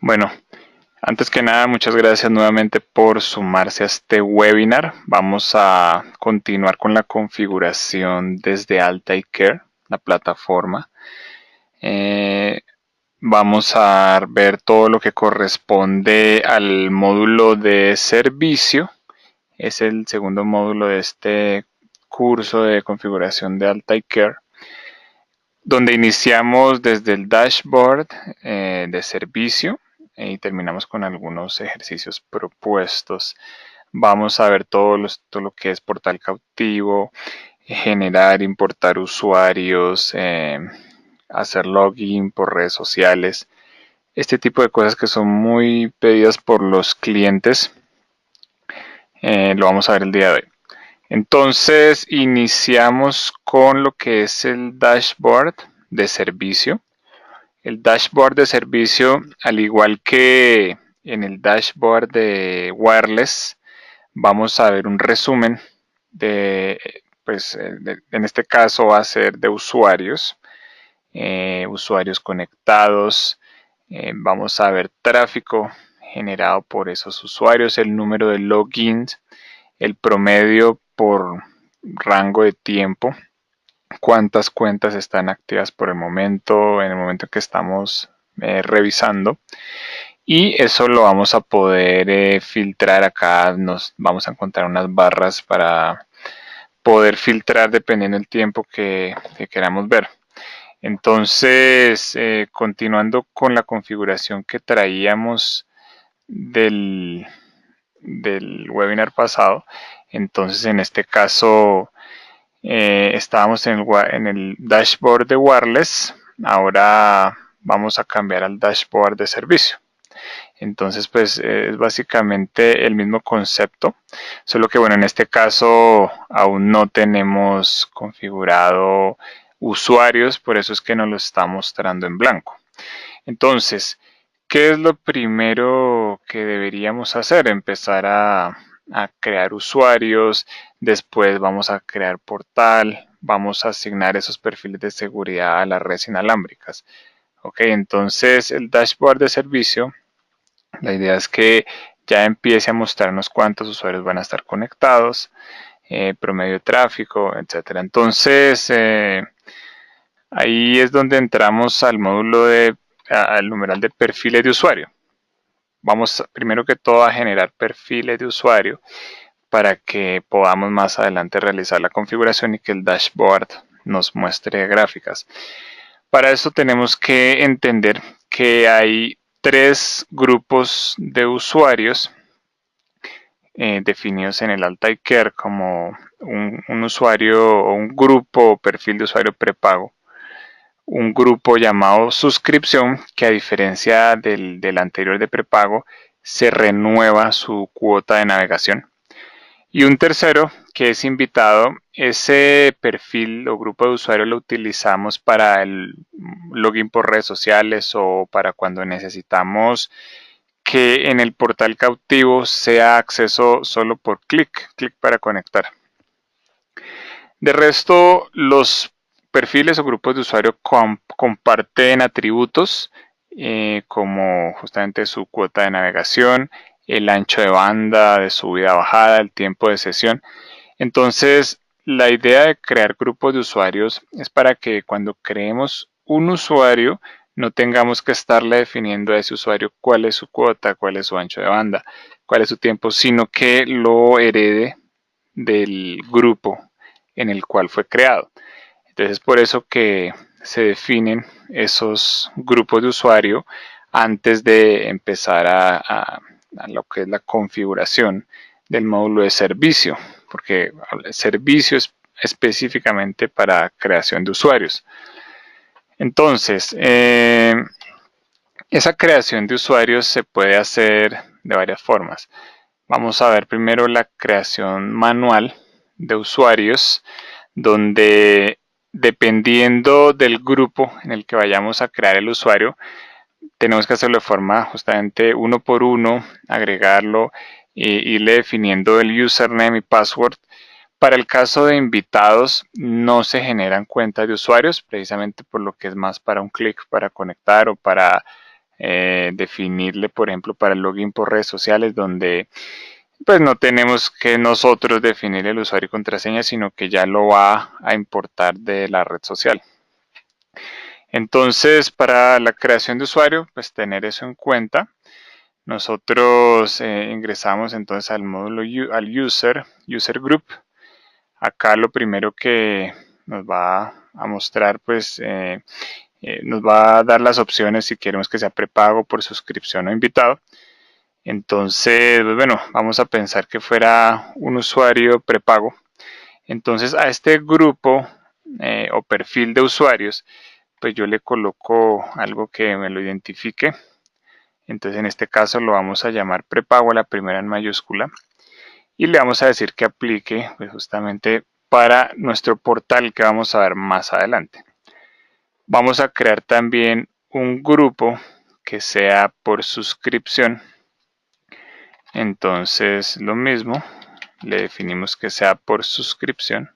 Bueno, antes que nada, muchas gracias nuevamente por sumarse a este webinar. Vamos a continuar con la configuración desde Altair, la plataforma. Vamos a ver todo lo que corresponde al módulo de servicio. Es el segundo módulo de este curso de configuración de Altair, donde iniciamos desde el dashboard de servicio y terminamos con algunos ejercicios propuestos. Vamos a ver todo lo que es portal cautivo, generar, importar usuarios, hacer login por redes sociales, este tipo de cosas que son muy pedidas por los clientes. Lo vamos a ver el día de hoy. Entonces iniciamos con lo que es el dashboard de servicio. El dashboard de servicio, al igual que en el dashboard de wireless, vamos a ver un resumen en este caso va a ser de usuarios, usuarios conectados. Vamos a ver tráfico generado por esos usuarios, el número de logins, el promedio por rango de tiempo, cuántas cuentas están activas por el momento, en el momento que estamos revisando. Y eso lo vamos a poder filtrar acá. Nos vamos a encontrar unas barras para poder filtrar dependiendo del tiempo que queramos ver. Entonces, continuando con la configuración que traíamos del webinar pasado, entonces en este caso estábamos en el dashboard de wireless. Ahora vamos a cambiar al dashboard de servicio. Entonces, pues es básicamente el mismo concepto, solo que bueno, en este caso aún no tenemos configurado usuarios, por eso es que nos lo está mostrando en blanco. Entonces, ¿qué es lo primero que deberíamos hacer? Empezar a crear usuarios, después vamos a crear portal, vamos a asignar esos perfiles de seguridad a las redes inalámbricas. Ok, entonces el dashboard de servicio, la idea es que ya empiece a mostrarnos cuántos usuarios van a estar conectados, promedio de tráfico, etcétera. Entonces, ahí es donde entramos al módulo al numeral de perfiles de usuario. Vamos primero que todo a generar perfiles de usuario para que podamos más adelante realizar la configuración y que el dashboard nos muestre gráficas. Para eso tenemos que entender que hay tres grupos de usuarios definidos en el Altair como un usuario o un grupo o perfil de usuario prepago, un grupo llamado suscripción, que a diferencia del anterior de prepago se renueva su cuota de navegación, y un tercero que es invitado. Ese perfil o grupo de usuarios lo utilizamos para el login por redes sociales o para cuando necesitamos que en el portal cautivo sea acceso solo por clic para conectar. De resto, los perfiles o grupos de usuario comparten atributos como justamente su cuota de navegación, el ancho de banda de subida-bajada, el tiempo de sesión. Entonces, la idea de crear grupos de usuarios es para que cuando creemos un usuario no tengamos que estarle definiendo a ese usuario cuál es su cuota, cuál es su ancho de banda, cuál es su tiempo, sino que lo herede del grupo en el cual fue creado. Entonces, es por eso que se definen esos grupos de usuario antes de empezar a lo que es la configuración del módulo de servicio, porque el servicio es específicamente para creación de usuarios. Entonces, esa creación de usuarios se puede hacer de varias formas. Vamos a ver primero la creación manual de usuarios, donde dependiendo del grupo en el que vayamos a crear el usuario, tenemos que hacerlo de forma justamente uno por uno, agregarlo e irle definiendo el username y password. Para el caso de invitados, no se generan cuentas de usuarios, precisamente por lo que es más para un clic para conectar o para definirle, por ejemplo, para el login por redes sociales, donde pues no tenemos que nosotros definir el usuario y contraseña, sino que ya lo va a importar de la red social. Entonces, para la creación de usuario, pues tener eso en cuenta. Nosotros ingresamos entonces al módulo al user group. Acá lo primero que nos va a mostrar, pues nos va a dar las opciones si queremos que sea prepago, por suscripción o invitado. Entonces, pues bueno, vamos a pensar que fuera un usuario prepago. Entonces, a este grupo o perfil de usuarios, pues yo le coloco algo que me lo identifique. Entonces, en este caso lo vamos a llamar prepago, la primera en mayúscula, y le vamos a decir que aplique pues justamente para nuestro portal que vamos a ver más adelante. Vamos a crear también un grupo que sea por suscripción. Entonces lo mismo, le definimos que sea por suscripción.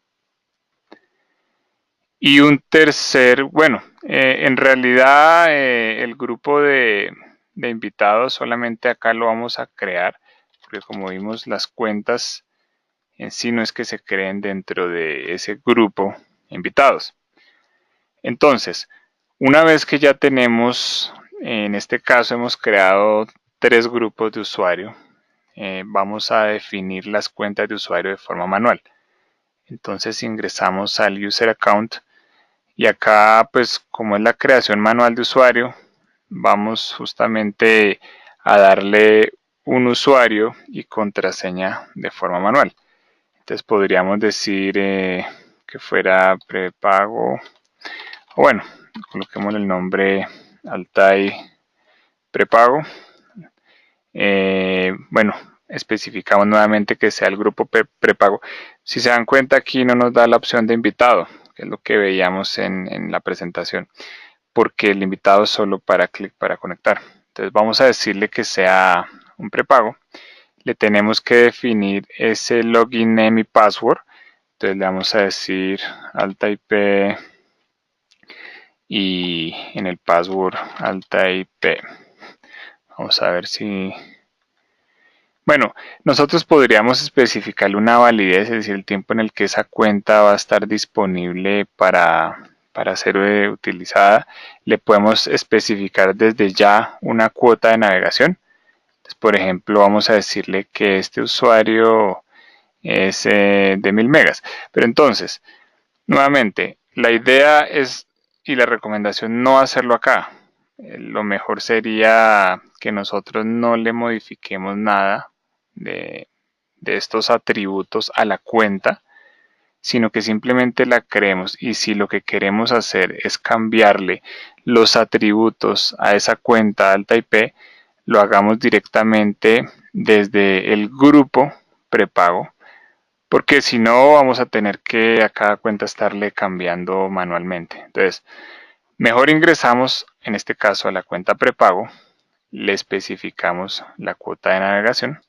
Y un tercer, bueno, en realidad el grupo de invitados solamente acá lo vamos a crear, porque como vimos las cuentas en sí no es que se creen dentro de ese grupo invitados. Entonces, una vez que ya tenemos, en este caso hemos creado 3 grupos de usuario, vamos a definir las cuentas de usuario de forma manual. Entonces ingresamos al user account y acá pues como es la creación manual de usuario, vamos justamente a darle un usuario y contraseña de forma manual. Entonces podríamos decir que fuera prepago, o bueno, coloquemos el nombre Altai prepago. Bueno, especificamos nuevamente que sea el grupo prepago. Si se dan cuenta, aquí no nos da la opción de invitado, que es lo que veíamos en la presentación, porque el invitado es solo para clic para conectar. Entonces vamos a decirle que sea un prepago. Le tenemos que definir ese login name y password. Entonces le vamos a decir alta IP y en el password alta IP. Vamos a ver si... Bueno, nosotros podríamos especificarle una validez, es decir, el tiempo en el que esa cuenta va a estar disponible para ser utilizada. Le podemos especificar desde ya una cuota de navegación. Entonces, por ejemplo, vamos a decirle que este usuario es de 1000 megas. Pero entonces, nuevamente, la idea es y la recomendación no hacerlo acá. Lo mejor sería que nosotros no le modifiquemos nada de, de estos atributos a la cuenta, sino que simplemente la creemos. Y si lo que queremos hacer es cambiarle los atributos a esa cuenta alta IP, lo hagamos directamente desde el grupo prepago, porque si no vamos a tener que a cada cuenta estarle cambiando manualmente. Entonces, mejor ingresamos en este caso a la cuenta prepago, le especificamos la cuota de navegación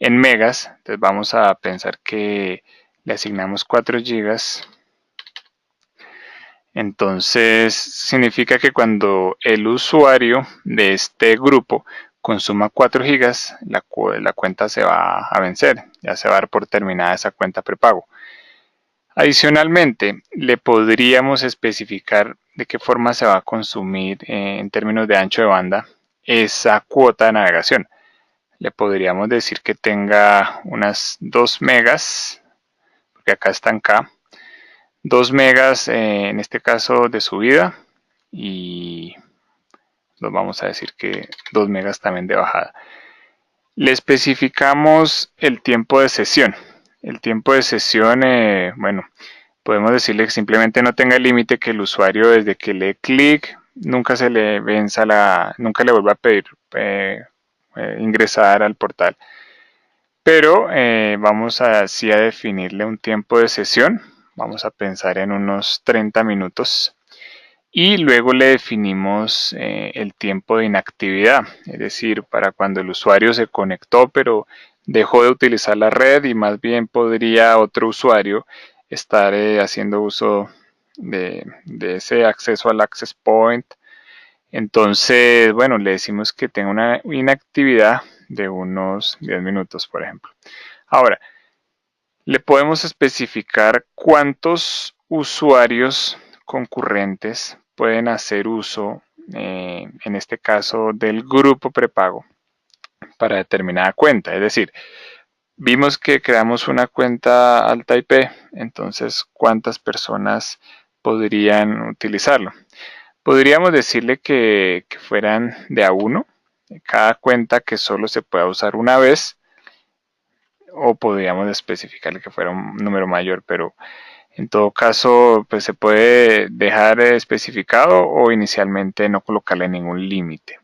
en megas. Entonces vamos a pensar que le asignamos 4 gigas. Entonces significa que cuando el usuario de este grupo consuma 4 gigas, la cuenta se va a vencer, ya se va a dar por terminada esa cuenta prepago. Adicionalmente, le podríamos especificar de qué forma se va a consumir en términos de ancho de banda esa cuota de navegación. Le podríamos decir que tenga unas 2 megas, porque acá está en K, 2 megas en este caso de subida y nos vamos a decir que 2 megas también de bajada. Le especificamos el tiempo de sesión. El tiempo de sesión, bueno, podemos decirle que simplemente no tenga límite, que el usuario desde que le clic nunca se le venza nunca le vuelva a pedir ingresar al portal. Pero vamos así a definirle un tiempo de sesión. Vamos a pensar en unos 30 minutos. Y luego le definimos el tiempo de inactividad, es decir, para cuando el usuario se conectó pero dejó de utilizar la red y más bien podría otro usuario estar haciendo uso de ese acceso al access point Entonces, bueno, le decimos que tenga una inactividad de unos 10 minutos, por ejemplo. Ahora, le podemos especificar cuántos usuarios concurrentes pueden hacer uso, en este caso, del grupo prepago para determinada cuenta. Es decir, vimos que creamos una cuenta alta IP, entonces, ¿cuántas personas podrían utilizarlo? Podríamos decirle que fueran de a uno, cada cuenta que solo se pueda usar una vez, o podríamos especificarle que fuera un número mayor, pero en todo caso pues se puede dejar especificado o inicialmente no colocarle ningún límite.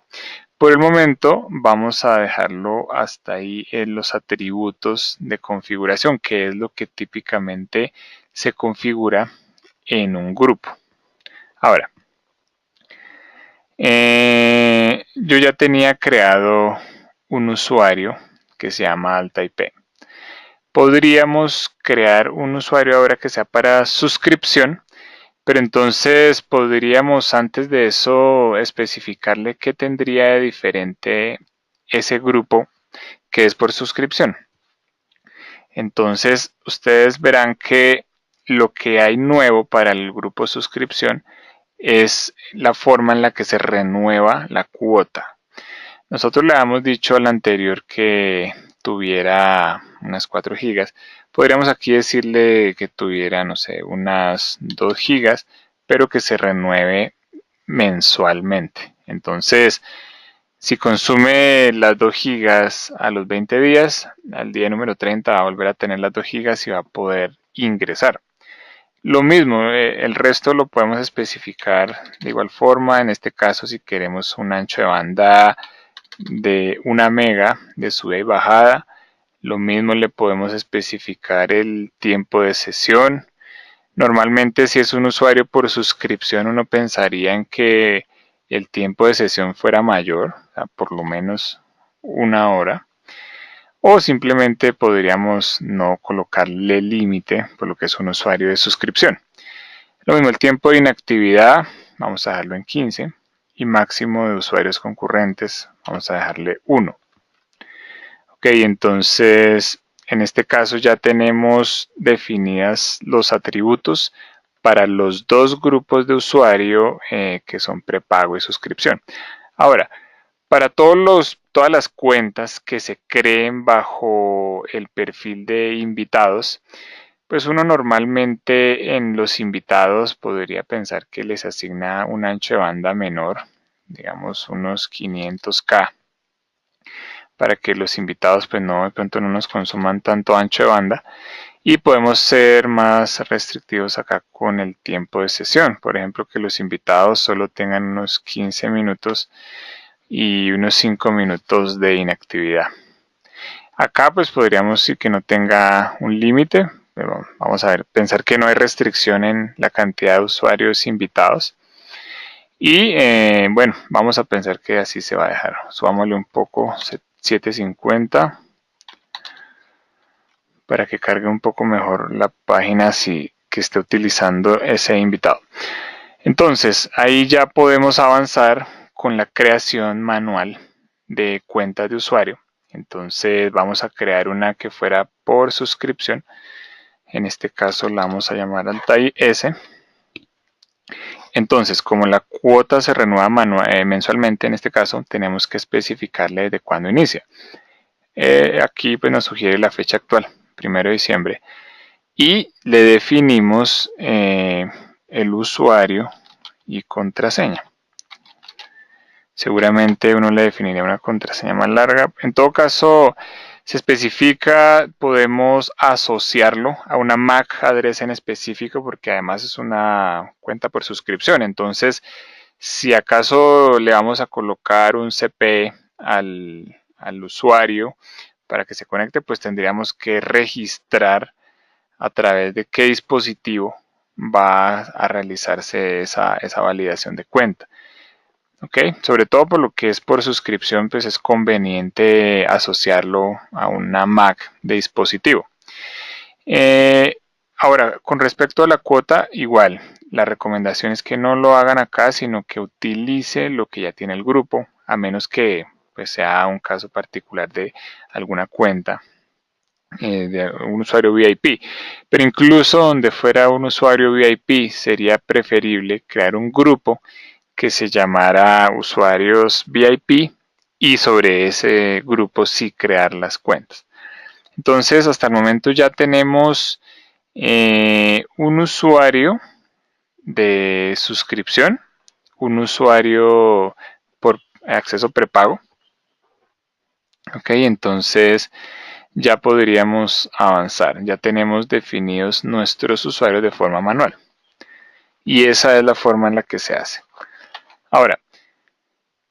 Por el momento vamos a dejarlo hasta ahí en los atributos de configuración, que es lo que típicamente se configura en un grupo. Ahora, yo ya tenía creado un usuario que se llama Alta IP. Podríamos crear un usuario ahora que sea para suscripción, pero entonces podríamos antes de eso especificarle qué tendría de diferente ese grupo que es por suscripción. Entonces ustedes verán que lo que hay nuevo para el grupo suscripción es la forma en la que se renueva la cuota. Nosotros le habíamos dicho al anterior que tuviera unas 4 gigas. Podríamos aquí decirle que tuviera, no sé, unas 2 gigas, pero que se renueve mensualmente. Entonces, si consume las 2 gigas a los 20 días, al día número 30 va a volver a tener las 2 gigas y va a poder ingresar. Lo mismo, el resto lo podemos especificar de igual forma. En este caso, si queremos un ancho de banda de 1 mega de subida y bajada, lo mismo le podemos especificar el tiempo de sesión. Normalmente, si es un usuario por suscripción, uno pensaría en que el tiempo de sesión fuera mayor, o sea, por lo menos 1 hora. O simplemente podríamos no colocarle límite por lo que es un usuario de suscripción. Lo mismo el tiempo de inactividad, vamos a dejarlo en 15. Y máximo de usuarios concurrentes, vamos a dejarle 1. Ok, entonces en este caso ya tenemos definidas los atributos para los dos grupos de usuario que son prepago y suscripción. Ahora, para todas las cuentas que se creen bajo el perfil de invitados, pues uno normalmente en los invitados podría pensar que les asigna un ancho de banda menor, digamos unos 500K, para que los invitados pues no, de pronto no nos consuman tanto ancho de banda, y podemos ser más restrictivos acá con el tiempo de sesión. Por ejemplo, que los invitados solo tengan unos 15 minutos y unos 5 minutos de inactividad. Acá pues podríamos decir que no tenga un límite, pero vamos a ver, pensar que no hay restricción en la cantidad de usuarios invitados. Y bueno, vamos a pensar que así se va a dejar. Subámosle un poco, 750, para que cargue un poco mejor la página si que esté utilizando ese invitado. Entonces, ahí ya podemos avanzar con la creación manual de cuentas de usuario. Entonces vamos a crear una que fuera por suscripción. En este caso la vamos a llamar Alta S. Entonces, como la cuota se renueva mensualmente, en este caso tenemos que especificarle desde cuándo inicia. Aquí pues nos sugiere la fecha actual, 1 de diciembre. Y le definimos el usuario y contraseña. Seguramente uno le definiría una contraseña más larga. En todo caso, se especifica, podemos asociarlo a una MAC address en específico, porque además es una cuenta por suscripción. Entonces, si acaso le vamos a colocar un CP al usuario para que se conecte, pues tendríamos que registrar a través de qué dispositivo va a realizarse esa validación de cuenta. Okay. Sobre todo por lo que es por suscripción, pues es conveniente asociarlo a una MAC de dispositivo. Ahora, con respecto a la cuota, igual, la recomendación es que no lo hagan acá, sino que utilice lo que ya tiene el grupo, a menos que pues, sea un caso particular de alguna cuenta de un usuario VIP. Pero incluso donde fuera un usuario VIP, sería preferible crear un grupo que se llamara usuarios VIP y sobre ese grupo sí crear las cuentas. Entonces, hasta el momento ya tenemos un usuario de suscripción, un usuario por acceso prepago. Ok, entonces ya podríamos avanzar. Ya tenemos definidos nuestros usuarios de forma manual. Y esa es la forma en la que se hace. Ahora,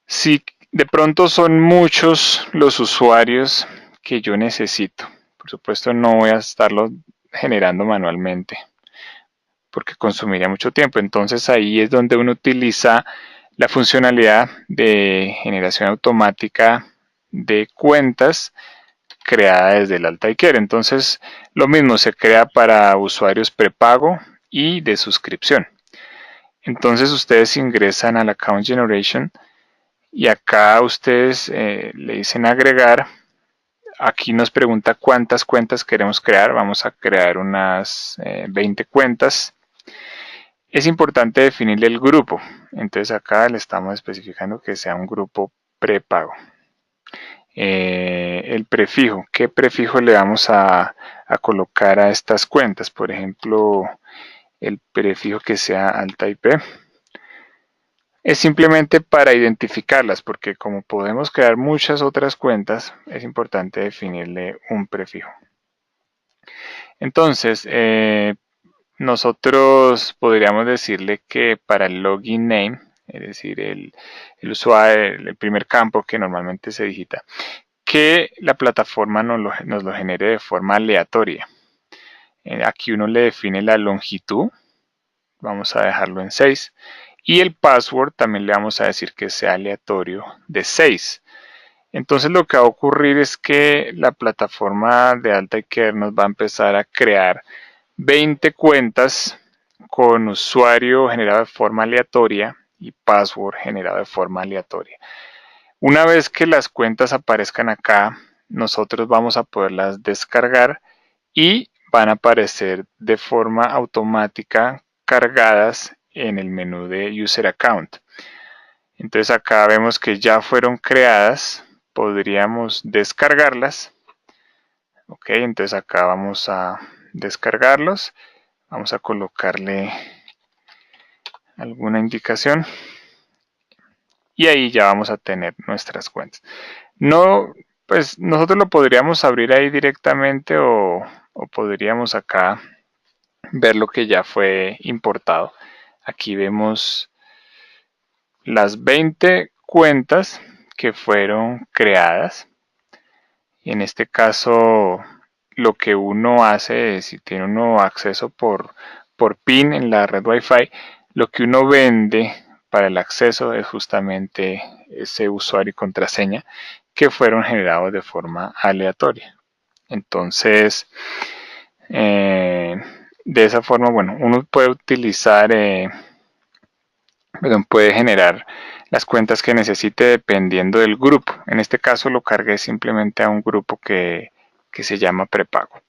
si de pronto son muchos los usuarios que yo necesito, por supuesto no voy a estarlos generando manualmente porque consumiría mucho tiempo. Entonces ahí es donde uno utiliza la funcionalidad de generación automática de cuentas creada desde el Altair. Entonces lo mismo se crea para usuarios prepago y de suscripción. Entonces ustedes ingresan al Account Generation y acá ustedes le dicen agregar. Aquí nos pregunta cuántas cuentas queremos crear. Vamos a crear unas 20 cuentas. Es importante definirle el grupo. Entonces acá le estamos especificando que sea un grupo prepago. El prefijo. ¿Qué prefijo le vamos a colocar a estas cuentas? Por ejemplo, el prefijo que sea alta IP. Es simplemente para identificarlas, porque como podemos crear muchas otras cuentas, es importante definirle un prefijo. Entonces, nosotros podríamos decirle que para el login name, es decir, el usuario, el primer campo que normalmente se digita, que la plataforma nos lo genere de forma aleatoria. Aquí uno le define la longitud, vamos a dejarlo en 6, y el password también le vamos a decir que sea aleatorio de 6. Entonces lo que va a ocurrir es que la plataforma de Altair nos va a empezar a crear 20 cuentas con usuario generado de forma aleatoria y password generado de forma aleatoria. Una vez que las cuentas aparezcan acá, nosotros vamos a poderlas descargar y van a aparecer de forma automática cargadas en el menú de User Account. Entonces acá vemos que ya fueron creadas, podríamos descargarlas. Ok, entonces acá vamos a descargarlos. Vamos a colocarle alguna indicación y ahí ya vamos a tener nuestras cuentas. No, pues nosotros lo podríamos abrir ahí directamente o podríamos acá ver lo que ya fue importado. Aquí vemos las 20 cuentas que fueron creadas. Y en este caso, lo que uno hace es, si tiene uno acceso por PIN en la red Wi-Fi, lo que uno vende para el acceso es justamente ese usuario y contraseña que fueron generados de forma aleatoria. Entonces, de esa forma, bueno, uno puede utilizar, puede generar las cuentas que necesite dependiendo del grupo. En este caso lo cargué simplemente a un grupo que se llama prepago.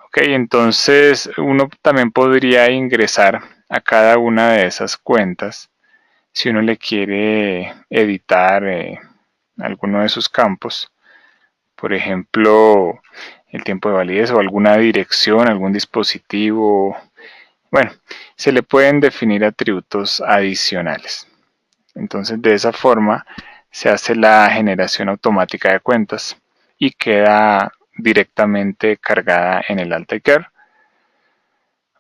Ok, entonces uno también podría ingresar a cada una de esas cuentas si uno le quiere editar alguno de sus campos. Por ejemplo, el tiempo de validez o alguna dirección, algún dispositivo. Bueno, se le pueden definir atributos adicionales. Entonces, de esa forma se hace la generación automática de cuentas y queda directamente cargada en el Altair.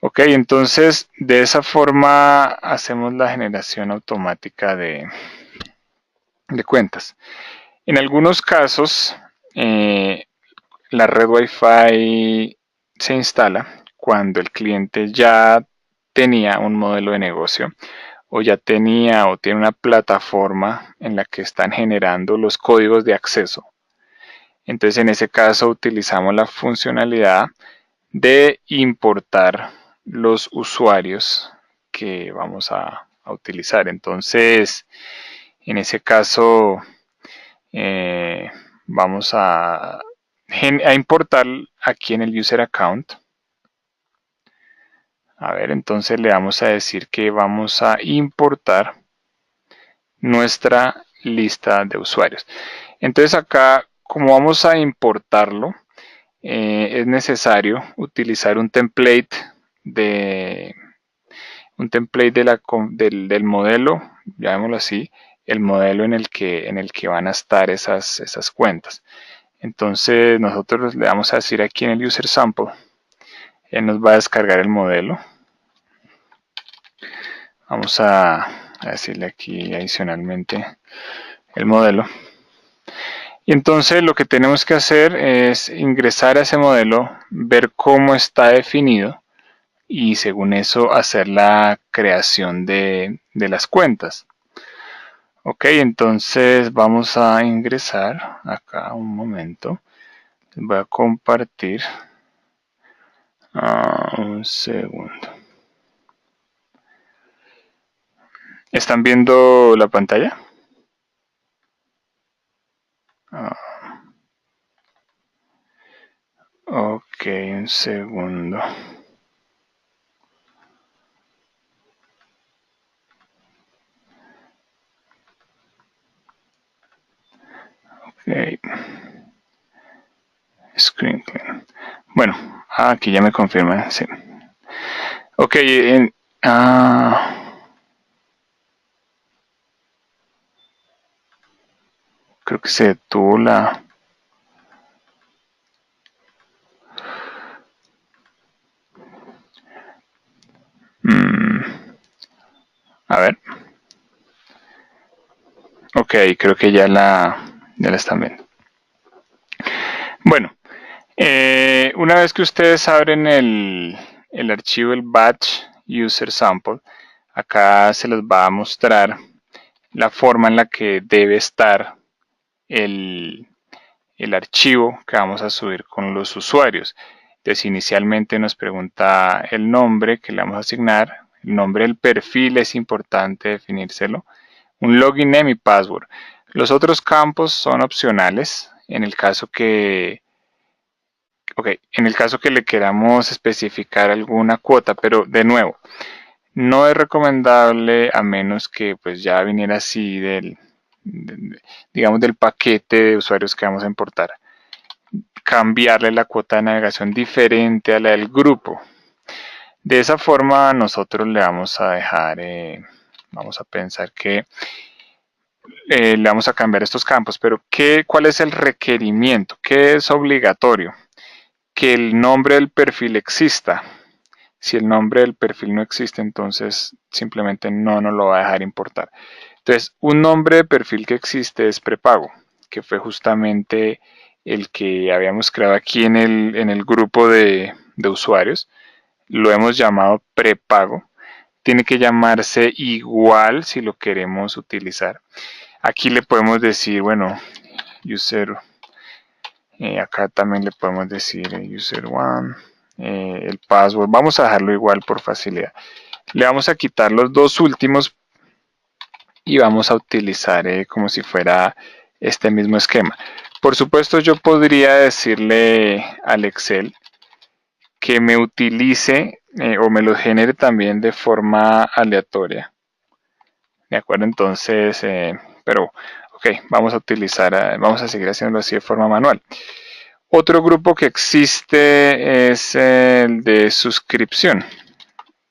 Ok, entonces de esa forma hacemos la generación automática de cuentas. En algunos casos, la red Wi-Fi se instala cuando el cliente ya tenía un modelo de negocio o ya tenía o tiene una plataforma en la que están generando los códigos de acceso. Entonces en ese caso utilizamos la funcionalidad de importar los usuarios que vamos a utilizar. Entonces, en ese caso, vamos a importar aquí en el user account. A ver, entonces le vamos a decir que vamos a importar nuestra lista de usuarios. Entonces acá, como vamos a importarlo, es necesario utilizar un template de del modelo, llamémoslo así, el modelo en el que van a estar esas cuentas. Entonces nosotros le vamos a decir aquí en el user sample, él nos va a descargar el modelo. Vamos a decirle aquí adicionalmente el modelo. Y entonces lo que tenemos que hacer es ingresar a ese modelo, ver cómo está definido y según eso hacer la creación de las cuentas. Ok, entonces vamos a ingresar acá un momento. Voy a compartir un segundo. ¿Están viendo la pantalla? Ok, un segundo. Ok. Screen clean. Bueno, aquí ya me confirman, sí. Ok, creo que se detuvo la... a ver. Ok, creo que ya la están viendo. Bueno, una vez que ustedes abren el archivo, el batch user sample, acá se les va a mostrar la forma en la que debe estar el archivo que vamos a subir con los usuarios. Entonces inicialmente nos pregunta el nombre que le vamos a asignar, el nombre del perfil es importante definírselo, un login name y password. Los otros campos son opcionales en el caso que le queramos especificar alguna cuota, pero de nuevo, no es recomendable a menos que pues ya viniera así digamos del paquete de usuarios que vamos a importar, cambiarle la cuota de navegación diferente a la del grupo. De esa forma nosotros le vamos a dejar, vamos a pensar que le vamos a cambiar estos campos, pero ¿cuál es el requerimiento? ¿Qué es obligatorio? Que el nombre del perfil exista. Si el nombre del perfil no existe, entonces simplemente no nos lo va a dejar importar. Entonces, un nombre de perfil que existe es prepago, que fue justamente el que habíamos creado aquí en el grupo de usuarios. Lo hemos llamado prepago. Tiene que llamarse igual si lo queremos utilizar. Aquí le podemos decir, bueno, user, acá también le podemos decir user one, el password. Vamos a dejarlo igual por facilidad. Le vamos a quitar los dos últimos y vamos a utilizar como si fuera este mismo esquema. Por supuesto, yo podría decirle al Excel que me utilice o me lo genere también de forma aleatoria. De acuerdo, entonces, pero ok, vamos a utilizar, vamos a seguir haciéndolo así de forma manual. Otro grupo que existe es el de suscripción.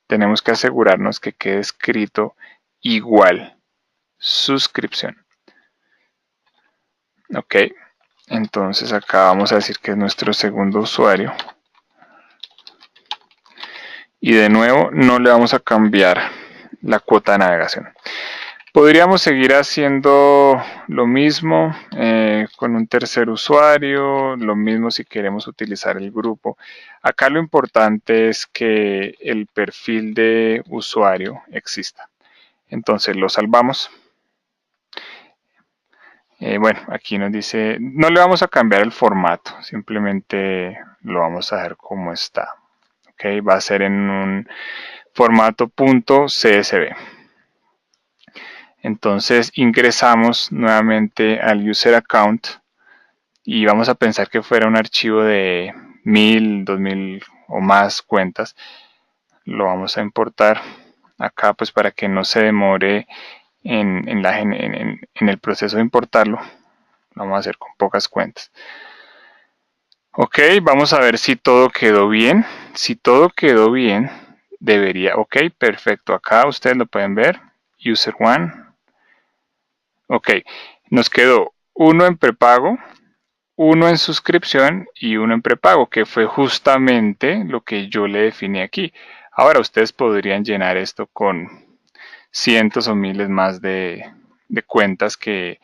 Tenemos que asegurarnos que quede escrito igual, suscripción. Ok, entonces acá vamos a decir que es nuestro segundo usuario. Y de nuevo no le vamos a cambiar la cuota de navegación. Podríamos seguir haciendo lo mismo con un tercer usuario, lo mismo si queremos utilizar el grupo. Acá lo importante es que el perfil de usuario exista. Entonces lo salvamos. Bueno, aquí nos dice, no le vamos a cambiar el formato, simplemente lo vamos a dejar como está. ¿ok? Va a ser en un formato .csv. Entonces ingresamos nuevamente al user account y vamos a pensar que fuera un archivo de 1000, 2000 o más cuentas. Lo vamos a importar acá pues para que no se demore en el proceso de importarlo. Lo vamos a hacer con pocas cuentas. Ok, vamos a ver si todo quedó bien. Si todo quedó bien, debería. Ok, perfecto. Acá ustedes lo pueden ver. User 1. Ok, nos quedó uno en prepago, uno en suscripción y uno en prepago, que fue justamente lo que yo le definí aquí. Ahora ustedes podrían llenar esto con cientos o miles más de cuentas que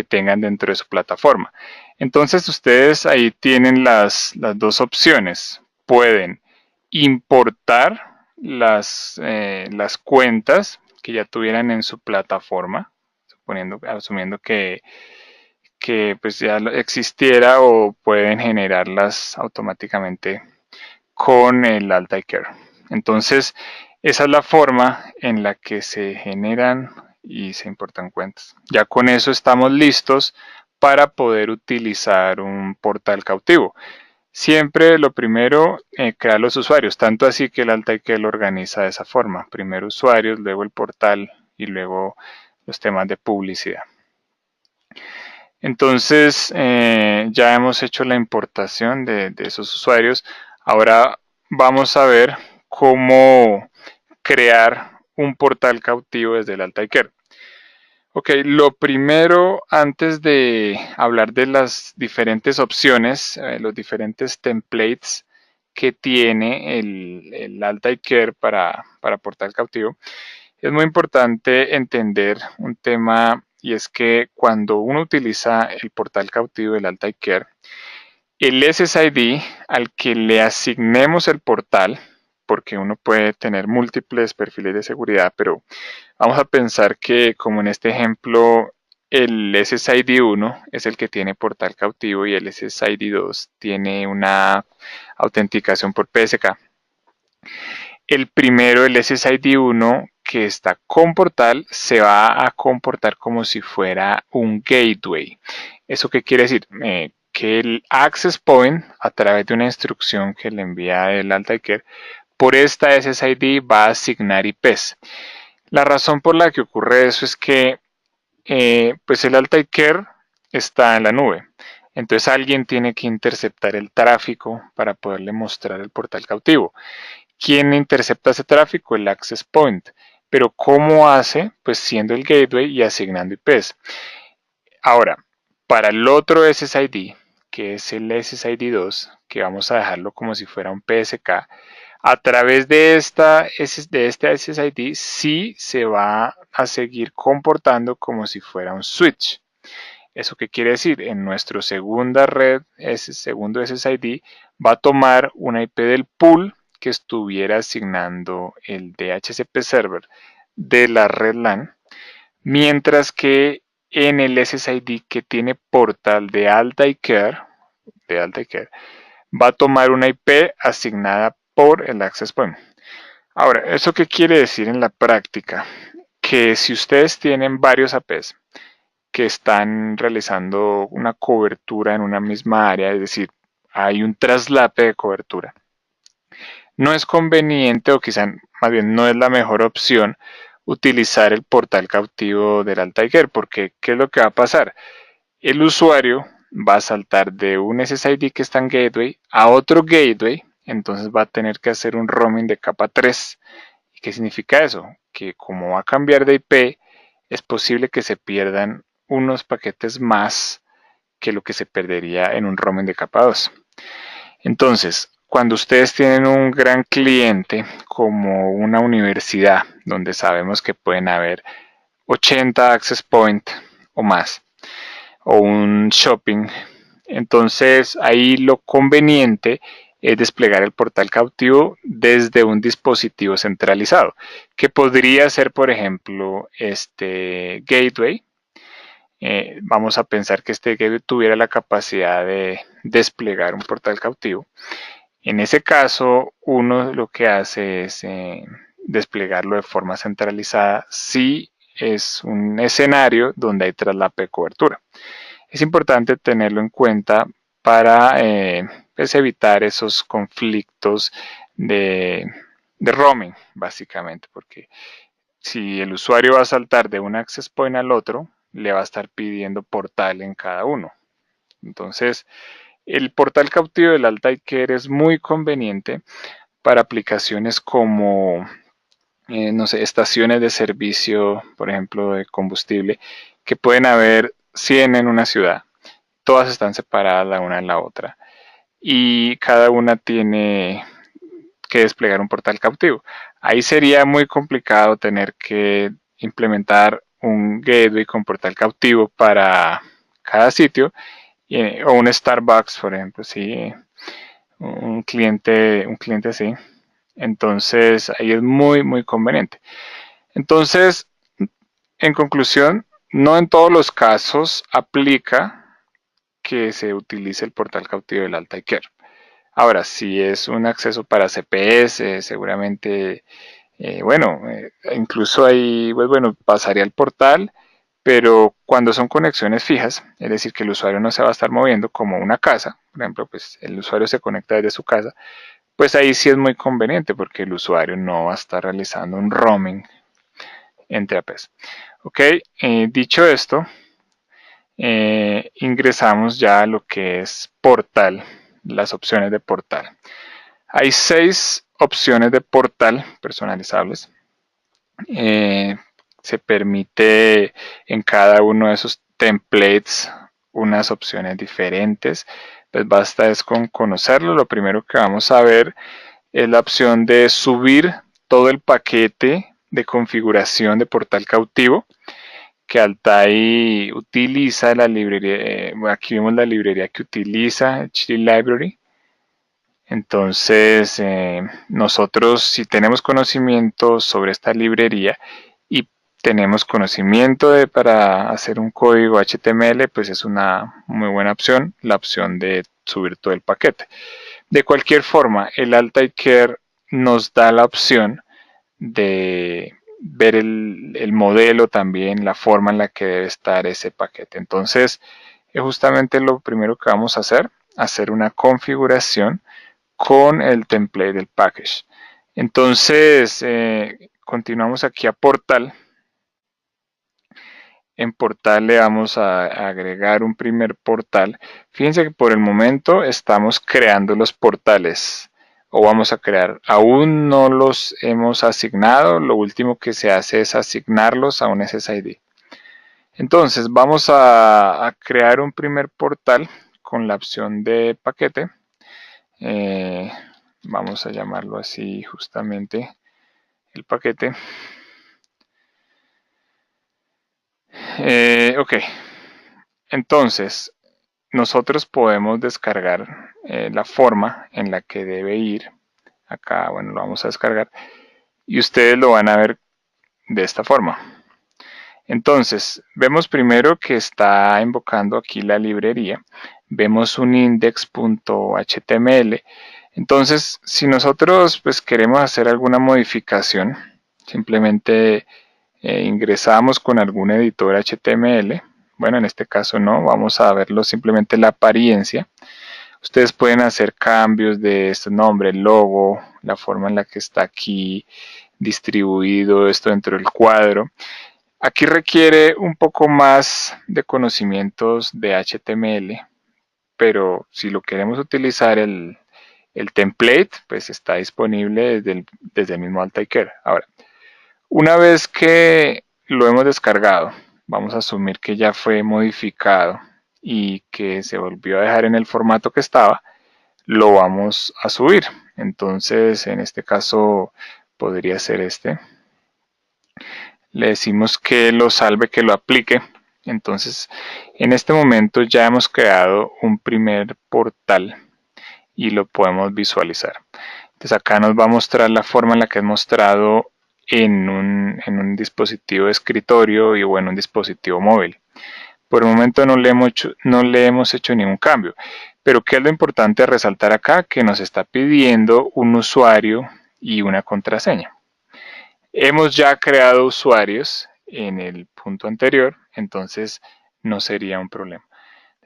tengan dentro de su plataforma. Entonces ustedes ahí tienen las dos opciones. Pueden importar las cuentas que ya tuvieran en su plataforma, asumiendo que pues ya existiera, o pueden generarlas automáticamente con el Altaicare. Entonces, esa es la forma en la que se generan y se importan cuentas. Ya con eso estamos listos para poder utilizar un portal cautivo. Siempre lo primero, crear los usuarios, tanto así que el Altaicare lo organiza de esa forma. Primero usuarios, luego el portal y luego los temas de publicidad. Entonces, ya hemos hecho la importación de esos usuarios. Ahora vamos a ver cómo crear un portal cautivo desde el Altaicare. Ok, lo primero, antes de hablar de las diferentes opciones, los diferentes templates que tiene el Altaicare para portal cautivo, es muy importante entender un tema, y es que cuando uno utiliza el portal cautivo del Altaicare, el SSID al que le asignemos el portal, porque uno puede tener múltiples perfiles de seguridad, pero vamos a pensar que, como en este ejemplo, el SSID 1 es el que tiene portal cautivo y el SSID 2 tiene una autenticación por PSK. El primero, el SSID 1, que está con portal, se va a comportar como si fuera un gateway. ¿Eso qué quiere decir? Que el access point, a través de una instrucción que le envía el Altaicare, por esta SSID va a asignar IPs. La razón por la que ocurre eso es que pues el Altaicare está en la nube. Entonces alguien tiene que interceptar el tráfico para poderle mostrar el portal cautivo. ¿Quién intercepta ese tráfico? El access point. Pero ¿cómo hace? Pues siendo el gateway y asignando IPs. Ahora, para el otro SSID, que es el SSID 2, que vamos a dejarlo como si fuera un PSK, a través de este SSID sí se va a seguir comportando como si fuera un switch. ¿Eso qué quiere decir? En nuestra segunda red, ese segundo SSID va a tomar una IP del pool que estuviera asignando el DHCP server de la red LAN, mientras que en el SSID que tiene portal de Altaicare va a tomar una IP asignada por el access point. Ahora, ¿eso qué quiere decir en la práctica? Que si ustedes tienen varios APs que están realizando una cobertura en una misma área, es decir, hay un traslape de cobertura, no es conveniente, o quizá más bien no es la mejor opción, utilizar el portal cautivo del Altaicare, porque ¿qué es lo que va a pasar? El usuario va a saltar de un SSID que está en gateway a otro gateway, entonces va a tener que hacer un roaming de capa 3. ¿Y qué significa eso? Que como va a cambiar de IP, es posible que se pierdan unos paquetes más que lo que se perdería en un roaming de capa 2. Entonces, cuando ustedes tienen un gran cliente como una universidad, donde sabemos que pueden haber 80 access point o más, o un shopping, entonces ahí lo conveniente es desplegar el portal cautivo desde un dispositivo centralizado, que podría ser, por ejemplo, este gateway. Vamos a pensar que este gateway tuviera la capacidad de desplegar un portal cautivo, En ese caso, uno lo que hace es desplegarlo de forma centralizada si es un escenario donde hay traslape de cobertura. Es importante tenerlo en cuenta para pues evitar esos conflictos de, de roaming, básicamente, porque si el usuario va a saltar de un access point al otro, le va a estar pidiendo portal en cada uno. Entonces, el portal cautivo del Altair es muy conveniente para aplicaciones como, no sé, estaciones de servicio, por ejemplo, de combustible, que pueden haber 100 en una ciudad. Todas están separadas la una de la otra y cada una tiene que desplegar un portal cautivo. Ahí sería muy complicado tener que implementar un gateway con portal cautivo para cada sitio o un Starbucks, por ejemplo, sí, un cliente así. Entonces ahí es muy conveniente. Entonces, en conclusión, no en todos los casos aplica que se utilice el portal cautivo del Altair. Ahora, si es un acceso para CPS, seguramente, incluso ahí, pues bueno, pasaría el portal, pero cuando son conexiones fijas, es decir, que el usuario no se va a estar moviendo como una casa, por ejemplo, pues el usuario se conecta desde su casa, pues ahí sí es muy conveniente porque el usuario no va a estar realizando un roaming entre APs. Ok, dicho esto, ingresamos ya a lo que es portal, las opciones de portal. Hay 6 opciones de portal personalizables. Se permite en cada uno de esos templates unas opciones diferentes. Pues basta es con conocerlo. Lo primero que vamos a ver es la opción de subir todo el paquete de configuración de portal cautivo que Altai utiliza la librería. Aquí vemos la librería que utiliza HD Library. Entonces, nosotros si tenemos conocimiento sobre esta librería y tenemos conocimiento para hacer un código HTML, pues es una muy buena opción, la opción de subir todo el paquete. De cualquier forma, el Altair nos da la opción de ver el modelo también, la forma en la que debe estar ese paquete. Entonces, es justamente lo primero que vamos a hacer una configuración con el template del package. Entonces, continuamos aquí a portal. En portal le vamos a agregar un primer portal. Fíjense que por el momento estamos creando los portales o vamos a crear. Aún no los hemos asignado. Lo último que se hace es asignarlos a un SSID. Entonces vamos a crear un primer portal con la opción de paquete. Vamos a llamarlo así justamente el paquete. Ok, entonces nosotros podemos descargar la forma en la que debe ir. Acá, bueno, lo vamos a descargar y ustedes lo van a ver de esta forma. Entonces, vemos primero que está invocando aquí la librería. Vemos un index.html. Entonces, si nosotros pues queremos hacer alguna modificación, simplemente ingresamos con algún editor HTML. Bueno, en este caso no, vamos a verlo simplemente la apariencia. Ustedes pueden hacer cambios de este nombre, el logo, la forma en la que está aquí distribuido esto dentro del cuadro. Aquí requiere un poco más de conocimientos de HTML, pero si lo queremos utilizar el template, pues está disponible desde el mismo Altair. Ahora, una vez que lo hemos descargado, vamos a asumir que ya fue modificado y que se volvió a dejar en el formato que estaba, lo vamos a subir. Entonces, en este caso, podría ser este. Le decimos que lo salve, que lo aplique. Entonces, en este momento ya hemos creado un primer portal y lo podemos visualizar. Entonces acá nos va a mostrar la forma en la que es mostrado en un dispositivo de escritorio y bueno, un dispositivo móvil. Por el momento no le hemos hecho ningún cambio, Pero ¿qué es lo importante de resaltar acá? Que nos está pidiendo un usuario y una contraseña. Hemos ya creado usuarios en el punto anterior, entonces no sería un problema.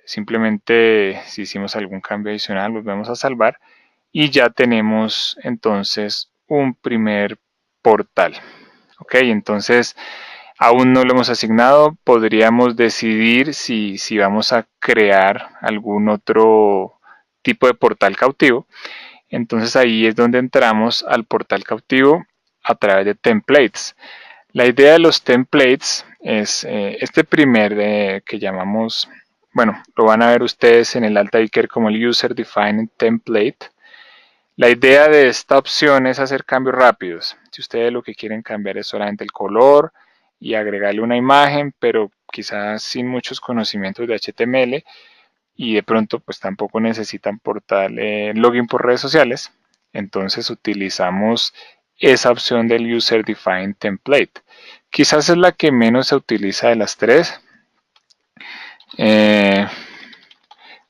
Simplemente si hicimos algún cambio adicional, volvemos a salvar y ya tenemos entonces un primer portal. Ok, entonces aún no lo hemos asignado, podríamos decidir si vamos a crear algún otro tipo de portal cautivo. Entonces ahí es donde entramos al portal cautivo a través de templates. La idea de los templates es este primer que llamamos, bueno, lo van a ver ustedes en el Altair como el User Defined Template. La idea de esta opción es hacer cambios rápidos. Si ustedes lo que quieren cambiar es solamente el color y agregarle una imagen, pero quizás sin muchos conocimientos de HTML y de pronto pues tampoco necesitan portal login por redes sociales, entonces utilizamos esa opción del User Defined Template. Quizás es la que menos se utiliza de las tres.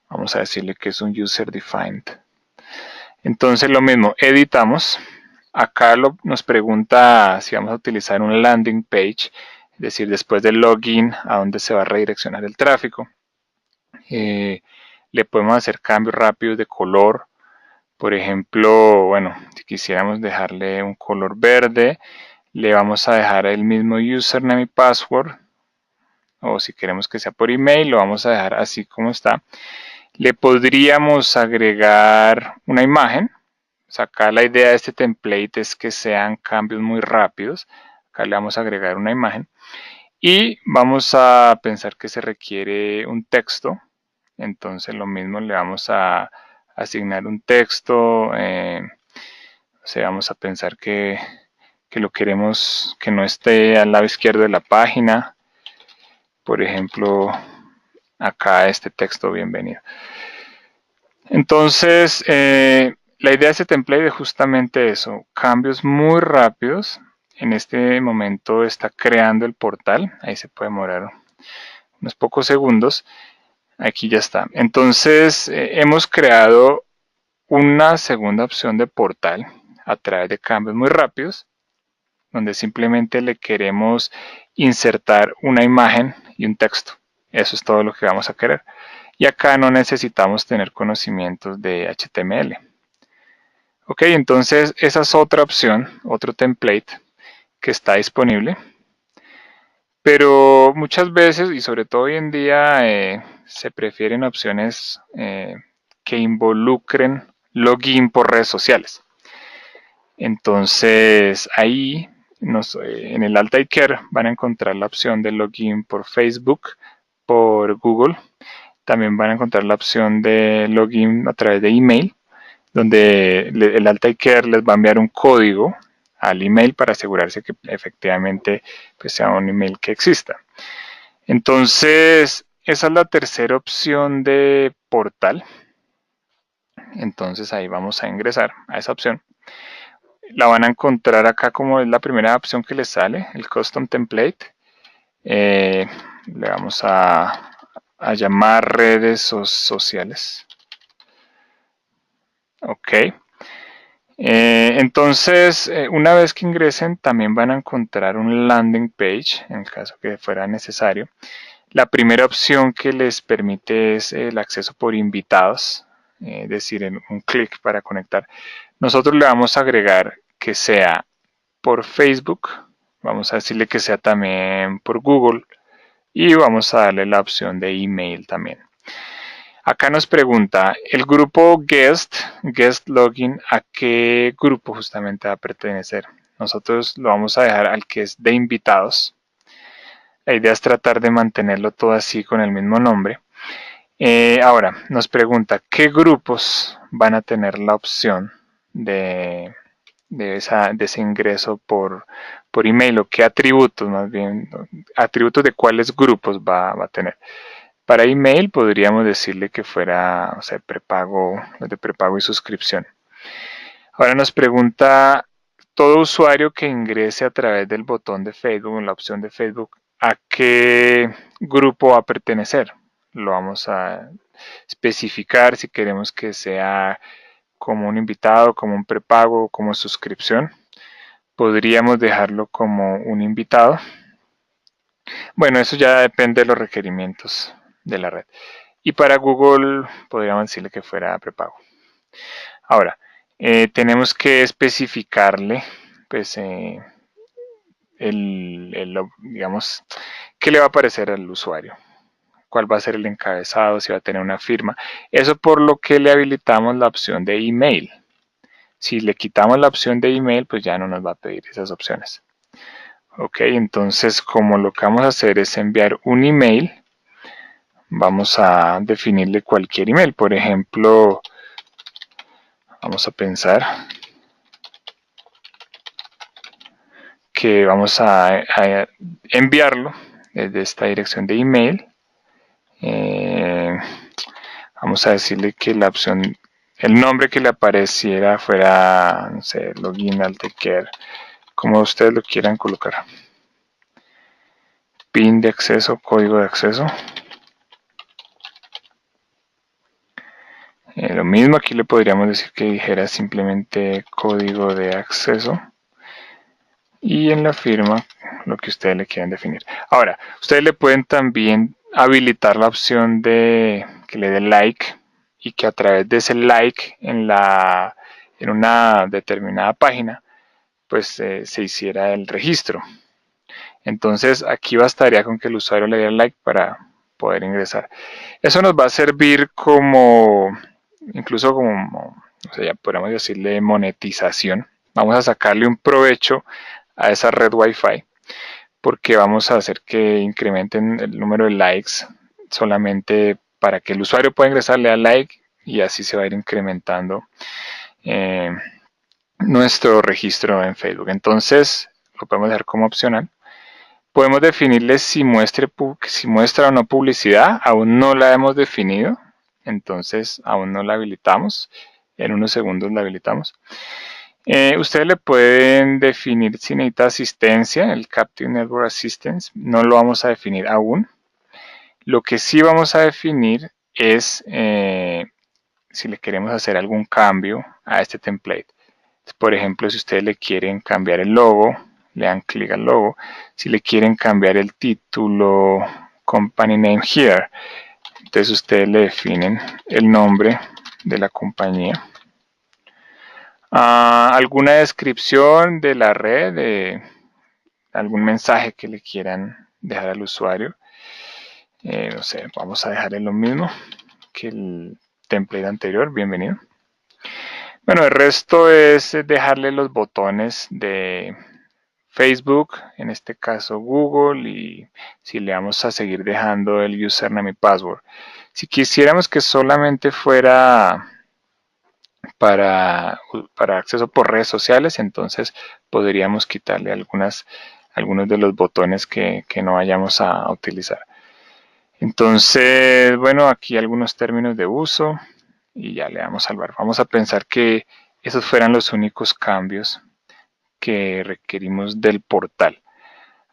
Vamos a decirle que es un User Defined. Entonces lo mismo, editamos. Acá nos pregunta si vamos a utilizar un landing page, es decir, después del login, a dónde se va a redireccionar el tráfico. Le podemos hacer cambios rápidos de color. Por ejemplo, bueno, si quisiéramos dejarle un color verde, le vamos a dejar el mismo username y password. O si queremos que sea por email, lo vamos a dejar así como está. Le podríamos agregar una imagen. Acá la idea de este template es que sean cambios muy rápidos. Acá le vamos a agregar una imagen. Y vamos a pensar que se requiere un texto. Entonces lo mismo le vamos a asignar un texto. Vamos a pensar que lo queremos que no esté al lado izquierdo de la página. Por ejemplo, acá este texto bienvenido. Entonces, la idea de este template es justamente eso, cambios muy rápidos. En este momento está creando el portal, ahí se puede demorar unos pocos segundos. Aquí ya está. Entonces, hemos creado una segunda opción de portal a través de cambios muy rápidos, donde simplemente le queremos insertar una imagen y un texto. Eso es todo lo que vamos a querer. Y acá no necesitamos tener conocimientos de HTML. Ok, entonces esa es otra opción, otro template que está disponible. Pero muchas veces, y sobre todo hoy en día, se prefieren opciones que involucren login por redes sociales. Entonces ahí en el Altair van a encontrar la opción de login por Facebook, por Google. También van a encontrar la opción de login a través de email, donde el Altair les va a enviar un código al email para asegurarse que efectivamente pues, sea un email que exista. Entonces, esa es la tercera opción de portal. Entonces ahí vamos a ingresar a esa opción. La van a encontrar acá como es la primera opción que les sale, el Custom Template. Le vamos a llamar redes sociales. Ok. Entonces, una vez que ingresen, también van a encontrar un landing page, en el caso que fuera necesario. La primera opción que les permite es el acceso por invitados, es decir, en un clic para conectar. Nosotros le vamos a agregar que sea por Facebook, vamos a decirle que sea también por Google y vamos a darle la opción de email también. Acá nos pregunta, el grupo guest login, ¿a qué grupo justamente va a pertenecer? Nosotros lo vamos a dejar al que es de invitados. La idea es tratar de mantenerlo todo así con el mismo nombre. Ahora, nos pregunta, ¿qué grupos van a tener la opción de ese ingreso por email? ¿O qué atributos, más bien, atributos de cuáles grupos va a tener? Para email podríamos decirle que fuera, o sea, prepago, los de prepago y suscripción. Ahora nos pregunta, todo usuario que ingrese a través del botón de Facebook, la opción de Facebook, ¿a qué grupo va a pertenecer? lo vamos a especificar si queremos que sea como un invitado, como un prepago, como suscripción. Podríamos dejarlo como un invitado. Bueno, eso ya depende de los requerimientos de la red. Y para Google podríamos decirle que fuera prepago. Ahora, tenemos que especificarle, pues, digamos, qué le va a aparecer al usuario, cuál va a ser el encabezado, si va a tener una firma. Eso por lo que le habilitamos la opción de email. Si le quitamos la opción de email, pues ya no nos va a pedir esas opciones. Ok, entonces como lo que vamos a hacer es enviar un email, vamos a definirle cualquier email. Por ejemplo, vamos a pensar que vamos a enviarlo desde esta dirección de email. Vamos a decirle que la opción, el nombre que le apareciera fuera, no sé, login al Care, como ustedes lo quieran colocar. PIN de acceso, código de acceso. Lo mismo aquí le podríamos decir que dijera simplemente código de acceso. Y en la firma lo que ustedes le quieran definir. Ahora, ustedes le pueden también habilitar la opción de que le dé like y que a través de ese like en una determinada página pues se hiciera el registro. Entonces aquí bastaría con que el usuario le diera like para poder ingresar. Eso nos va a servir como, incluso como, o sea, ya podríamos decirle monetización. Vamos a sacarle un provecho a esa red Wi-Fi porque vamos a hacer que incrementen el número de likes solamente para que el usuario pueda ingresar, le da like y así se va a ir incrementando nuestro registro en Facebook. Entonces lo podemos dejar como opcional. Podemos definirle si muestra o no publicidad, aún no la hemos definido, entonces aún no la habilitamos, en unos segundos la habilitamos. Ustedes le pueden definir si necesita asistencia, el Captive Network Assistance, no lo vamos a definir aún. Lo que sí vamos a definir es si le queremos hacer algún cambio a este template. Por ejemplo, si ustedes le quieren cambiar el logo, le dan clic al logo. Si le quieren cambiar el título, Company Name Here, entonces ustedes le definen el nombre de la compañía. Alguna descripción de la red, algún mensaje que le quieran dejar al usuario. No sé, vamos a dejarle lo mismo que el template anterior. Bienvenido. Bueno, el resto es dejarle los botones de Facebook, en este caso Google, y si le vamos a seguir dejando el username y password. Si quisiéramos que solamente fuera para acceso por redes sociales, entonces podríamos quitarle algunos de los botones que no vayamos a utilizar. Entonces, bueno, aquí algunos términos de uso y ya le damos a salvar. Vamos a pensar que esos fueran los únicos cambios que requerimos del portal.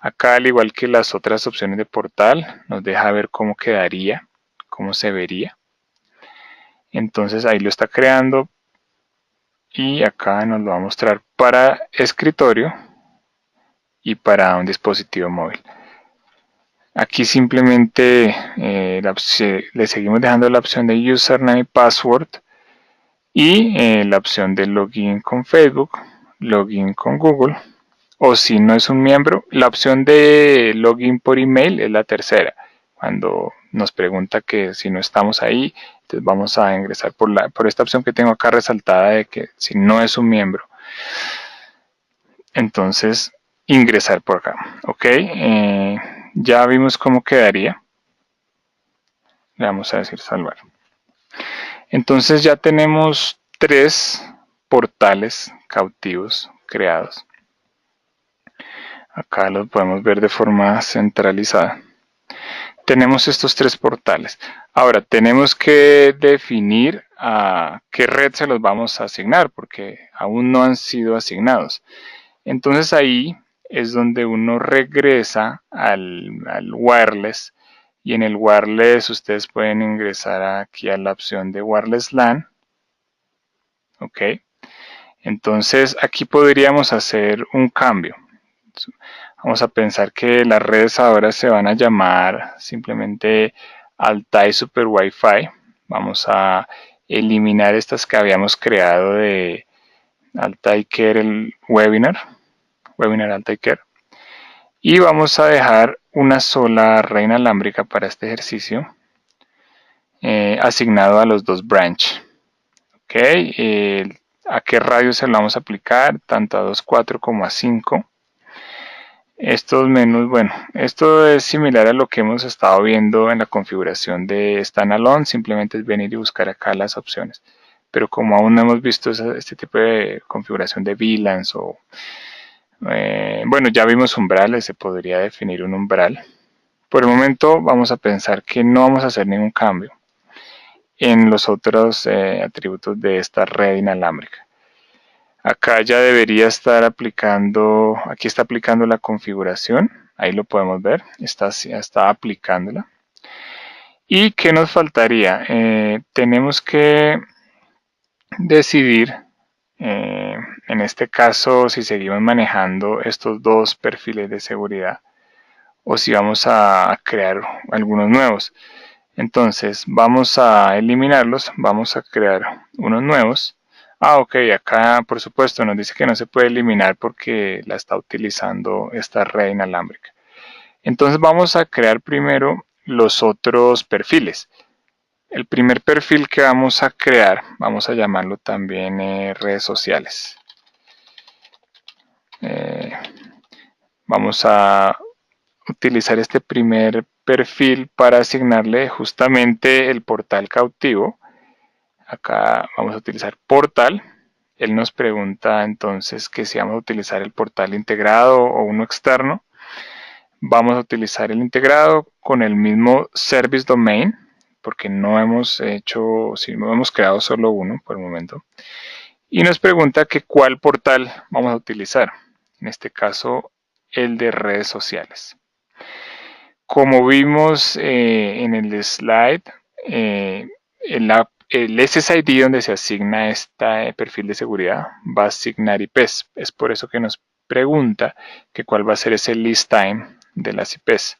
Acá, al igual que las otras opciones de portal, nos deja ver cómo quedaría, cómo se vería. Entonces ahí lo está creando y acá nos lo va a mostrar para escritorio y para un dispositivo móvil. Aquí simplemente le seguimos dejando la opción de username y password y la opción de login con Facebook, login con Google, o si no es un miembro, la opción de login por email es la tercera. Cuando nos pregunta que si no estamos ahí, entonces vamos a ingresar por esta opción que tengo acá resaltada de que si no es un miembro, entonces ingresar por acá. Ok, ya vimos cómo quedaría. Le vamos a decir salvar. Entonces ya tenemos 3 portales cautivos creados. Acá los podemos ver de forma centralizada. Tenemos estos 3 portales. Ahora tenemos que definir a qué red se los vamos a asignar porque aún no han sido asignados. Entonces ahí es donde uno regresa al wireless y en el wireless ustedes pueden ingresar aquí a la opción de wireless LAN. Ok, entonces aquí podríamos hacer un cambio. Vamos a pensar que las redes ahora se van a llamar simplemente Altai Super Wi-Fi. Vamos a eliminar estas que habíamos creado de Altai Care, el webinar Altai Care. Y vamos a dejar una sola red inalámbrica para este ejercicio, asignado a los dos branch. Ok, ¿a qué radio se lo vamos a aplicar? Tanto a 2.4 como a 5. Estos menús, bueno, esto es similar a lo que hemos estado viendo en la configuración de Standalone, simplemente es venir y buscar acá las opciones. Pero como aún no hemos visto este tipo de configuración de VLANs o, bueno, ya vimos umbrales, se podría definir un umbral. Por el momento vamos a pensar que no vamos a hacer ningún cambio en los otros atributos de esta red inalámbrica. Acá ya debería estar aplicando, aquí está aplicando la configuración, ahí lo podemos ver, está aplicándola. ¿Y qué nos faltaría? Tenemos que decidir, en este caso, si seguimos manejando estos dos perfiles de seguridad o si vamos a crear algunos nuevos. Entonces vamos a eliminarlos, vamos a crear unos nuevos. Ok, acá por supuesto nos dice que no se puede eliminar porque la está utilizando esta red inalámbrica. Entonces vamos a crear primero los otros perfiles. El primer perfil que vamos a crear, vamos a llamarlo también redes sociales. Vamos a utilizar este primer perfil para asignarle justamente el portal cautivo. Acá vamos a utilizar portal. Él nos pregunta entonces que si vamos a utilizar el portal integrado o uno externo. Vamos a utilizar el integrado con el mismo service domain, porque no hemos hecho, si no hemos creado solo uno por el momento. Y nos pregunta que cuál portal vamos a utilizar. En este caso, el de redes sociales. Como vimos en el slide, el SSID donde se asigna este perfil de seguridad va a asignar IPs. Es por eso que nos pregunta que cuál va a ser ese list time de las IPs.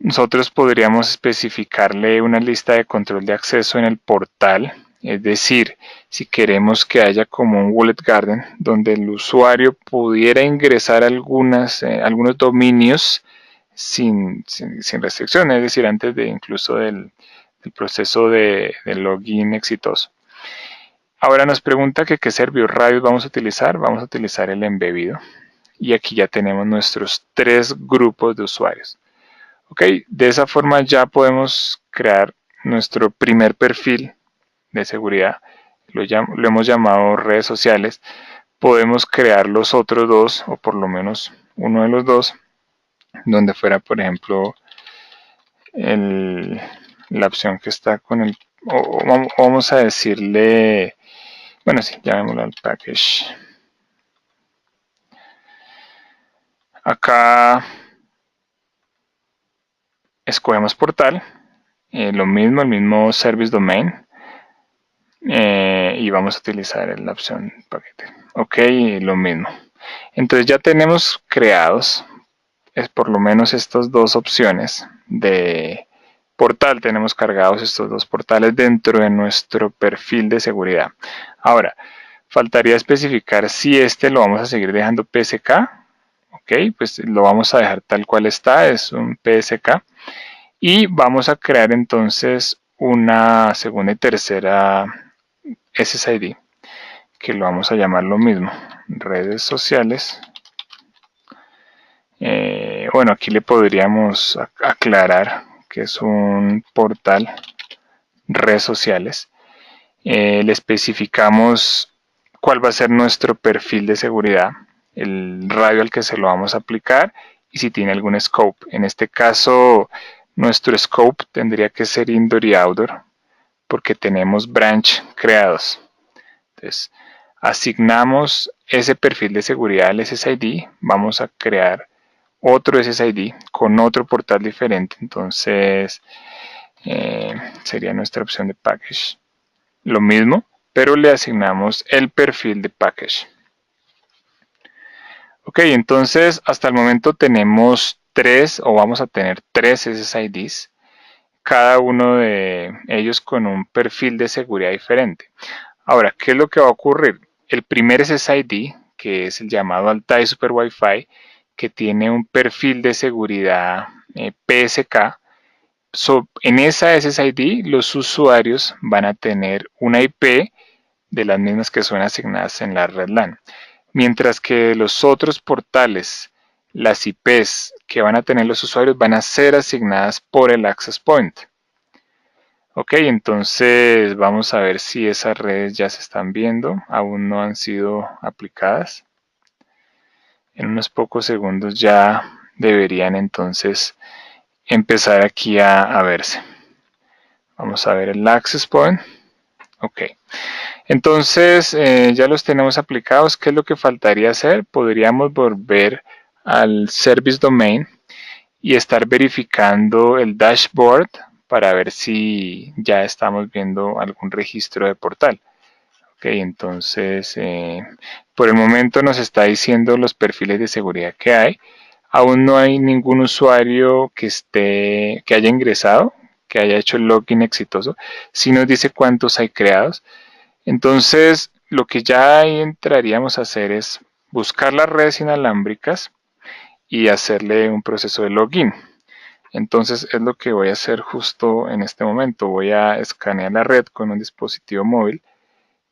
Nosotros podríamos especificarle una lista de control de acceso en el portal, es decir, si queremos que haya como un Wallet Garden donde el usuario pudiera ingresar algunos dominios sin restricciones, es decir, antes de incluso del proceso de login exitoso. Ahora nos pregunta que qué servicios radios vamos a utilizar el embebido y aquí ya tenemos nuestros 3 grupos de usuarios. Ok, de esa forma ya podemos crear nuestro primer perfil de seguridad, lo hemos llamado redes sociales. Podemos crear los otros dos, o por lo menos uno de los dos, donde fuera, por ejemplo, la opción que está con el, o vamos a decirle, bueno, sí, llamémoslo al package. Acá escogemos portal, lo mismo, el mismo service domain, y vamos a utilizar la opción paquete. Ok, lo mismo. Entonces ya tenemos creados por lo menos estas dos opciones de portal. Tenemos cargados estos dos portales dentro de nuestro perfil de seguridad. Ahora, faltaría especificar si este lo vamos a seguir dejando PSK. Ok, pues lo vamos a dejar tal cual está, es un PSK. Y vamos a crear entonces una segunda y tercera SSID, que lo vamos a llamar lo mismo, redes sociales. Bueno, aquí le podríamos aclarar que es un portal redes sociales. Le especificamos cuál va a ser nuestro perfil de seguridad, el radio al que se lo vamos a aplicar y si tiene algún scope. En este caso, nuestro scope tendría que ser indoor y outdoor porque tenemos branch creados. Entonces, asignamos ese perfil de seguridad al SSID, vamos a crear otro SSID con otro portal diferente. Entonces sería nuestra opción de package. Lo mismo, pero le asignamos el perfil de package. Ok, entonces hasta el momento tenemos vamos a tener tres SSIDs, cada uno de ellos con un perfil de seguridad diferente. Ahora, ¿qué es lo que va a ocurrir? El primer SSID, que es el llamado Altai Super Wi-Fi, que tiene un perfil de seguridad PSK, en esa SSID los usuarios van a tener una IP de las mismas que son asignadas en la red LAN. Mientras que los otros portales, las IPs que van a tener los usuarios van a ser asignadas por el access point. Ok, entonces vamos a ver si esas redes ya se están viendo, aún no han sido aplicadas. En unos pocos segundos ya deberían entonces empezar aquí a verse. Vamos a ver el access point. Ok, entonces ya los tenemos aplicados. ¿Qué es lo que faltaría hacer? Podríamos volver al service domain y estar verificando el dashboard para ver si ya estamos viendo algún registro de portal. Ok, entonces por el momento nos está diciendo los perfiles de seguridad que hay. Aún no hay ningún usuario que haya ingresado, que haya hecho el login exitoso. Sí nos dice cuántos hay creados. Entonces, lo que ya ahí entraríamos a hacer es buscar las redes inalámbricas y hacerle un proceso de login. Entonces, es lo que voy a hacer justo en este momento. Voy a escanear la red con un dispositivo móvil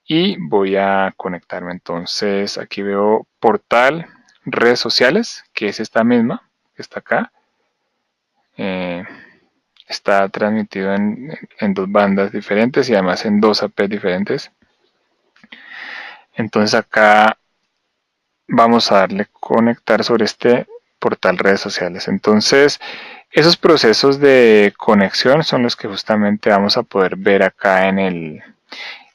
y voy a conectarme. Entonces, aquí veo portal, redes sociales, que es esta misma, que está acá. Está transmitido en dos bandas diferentes y además en dos APs diferentes. Entonces acá vamos a darle conectar sobre este portal redes sociales. Entonces, esos procesos de conexión son los que justamente vamos a poder ver acá en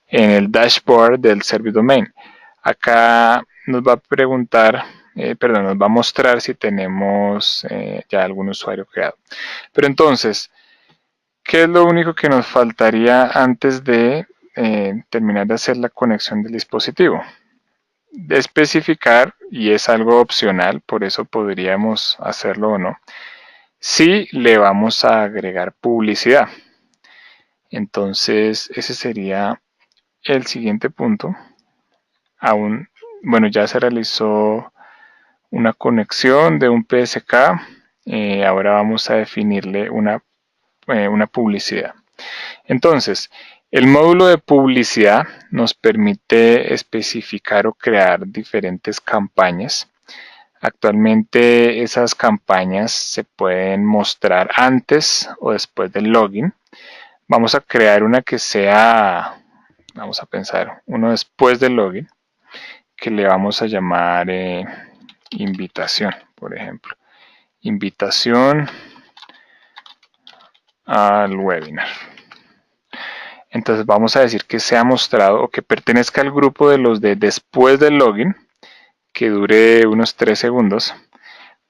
el dashboard del service domain. Acá nos va a preguntar, nos va a mostrar si tenemos ya algún usuario creado. Pero entonces, ¿qué es lo único que nos faltaría antes de terminar de hacer la conexión del dispositivo? De especificar, y es algo opcional, por eso podríamos hacerlo o no, si le vamos a agregar publicidad. Entonces ese sería el siguiente punto. Bueno, ya se realizó una conexión de un PSK, ahora vamos a definirle una publicidad. Entonces, el módulo de publicidad nos permite especificar o crear diferentes campañas. Actualmente esas campañas se pueden mostrar antes o después del login. Vamos a crear una que sea, vamos a pensar, uno después del login, que le vamos a llamar invitación, por ejemplo. Invitación al webinar. Entonces vamos a decir que sea mostrado o que pertenezca al grupo de los de después del login, que dure unos 3 segundos.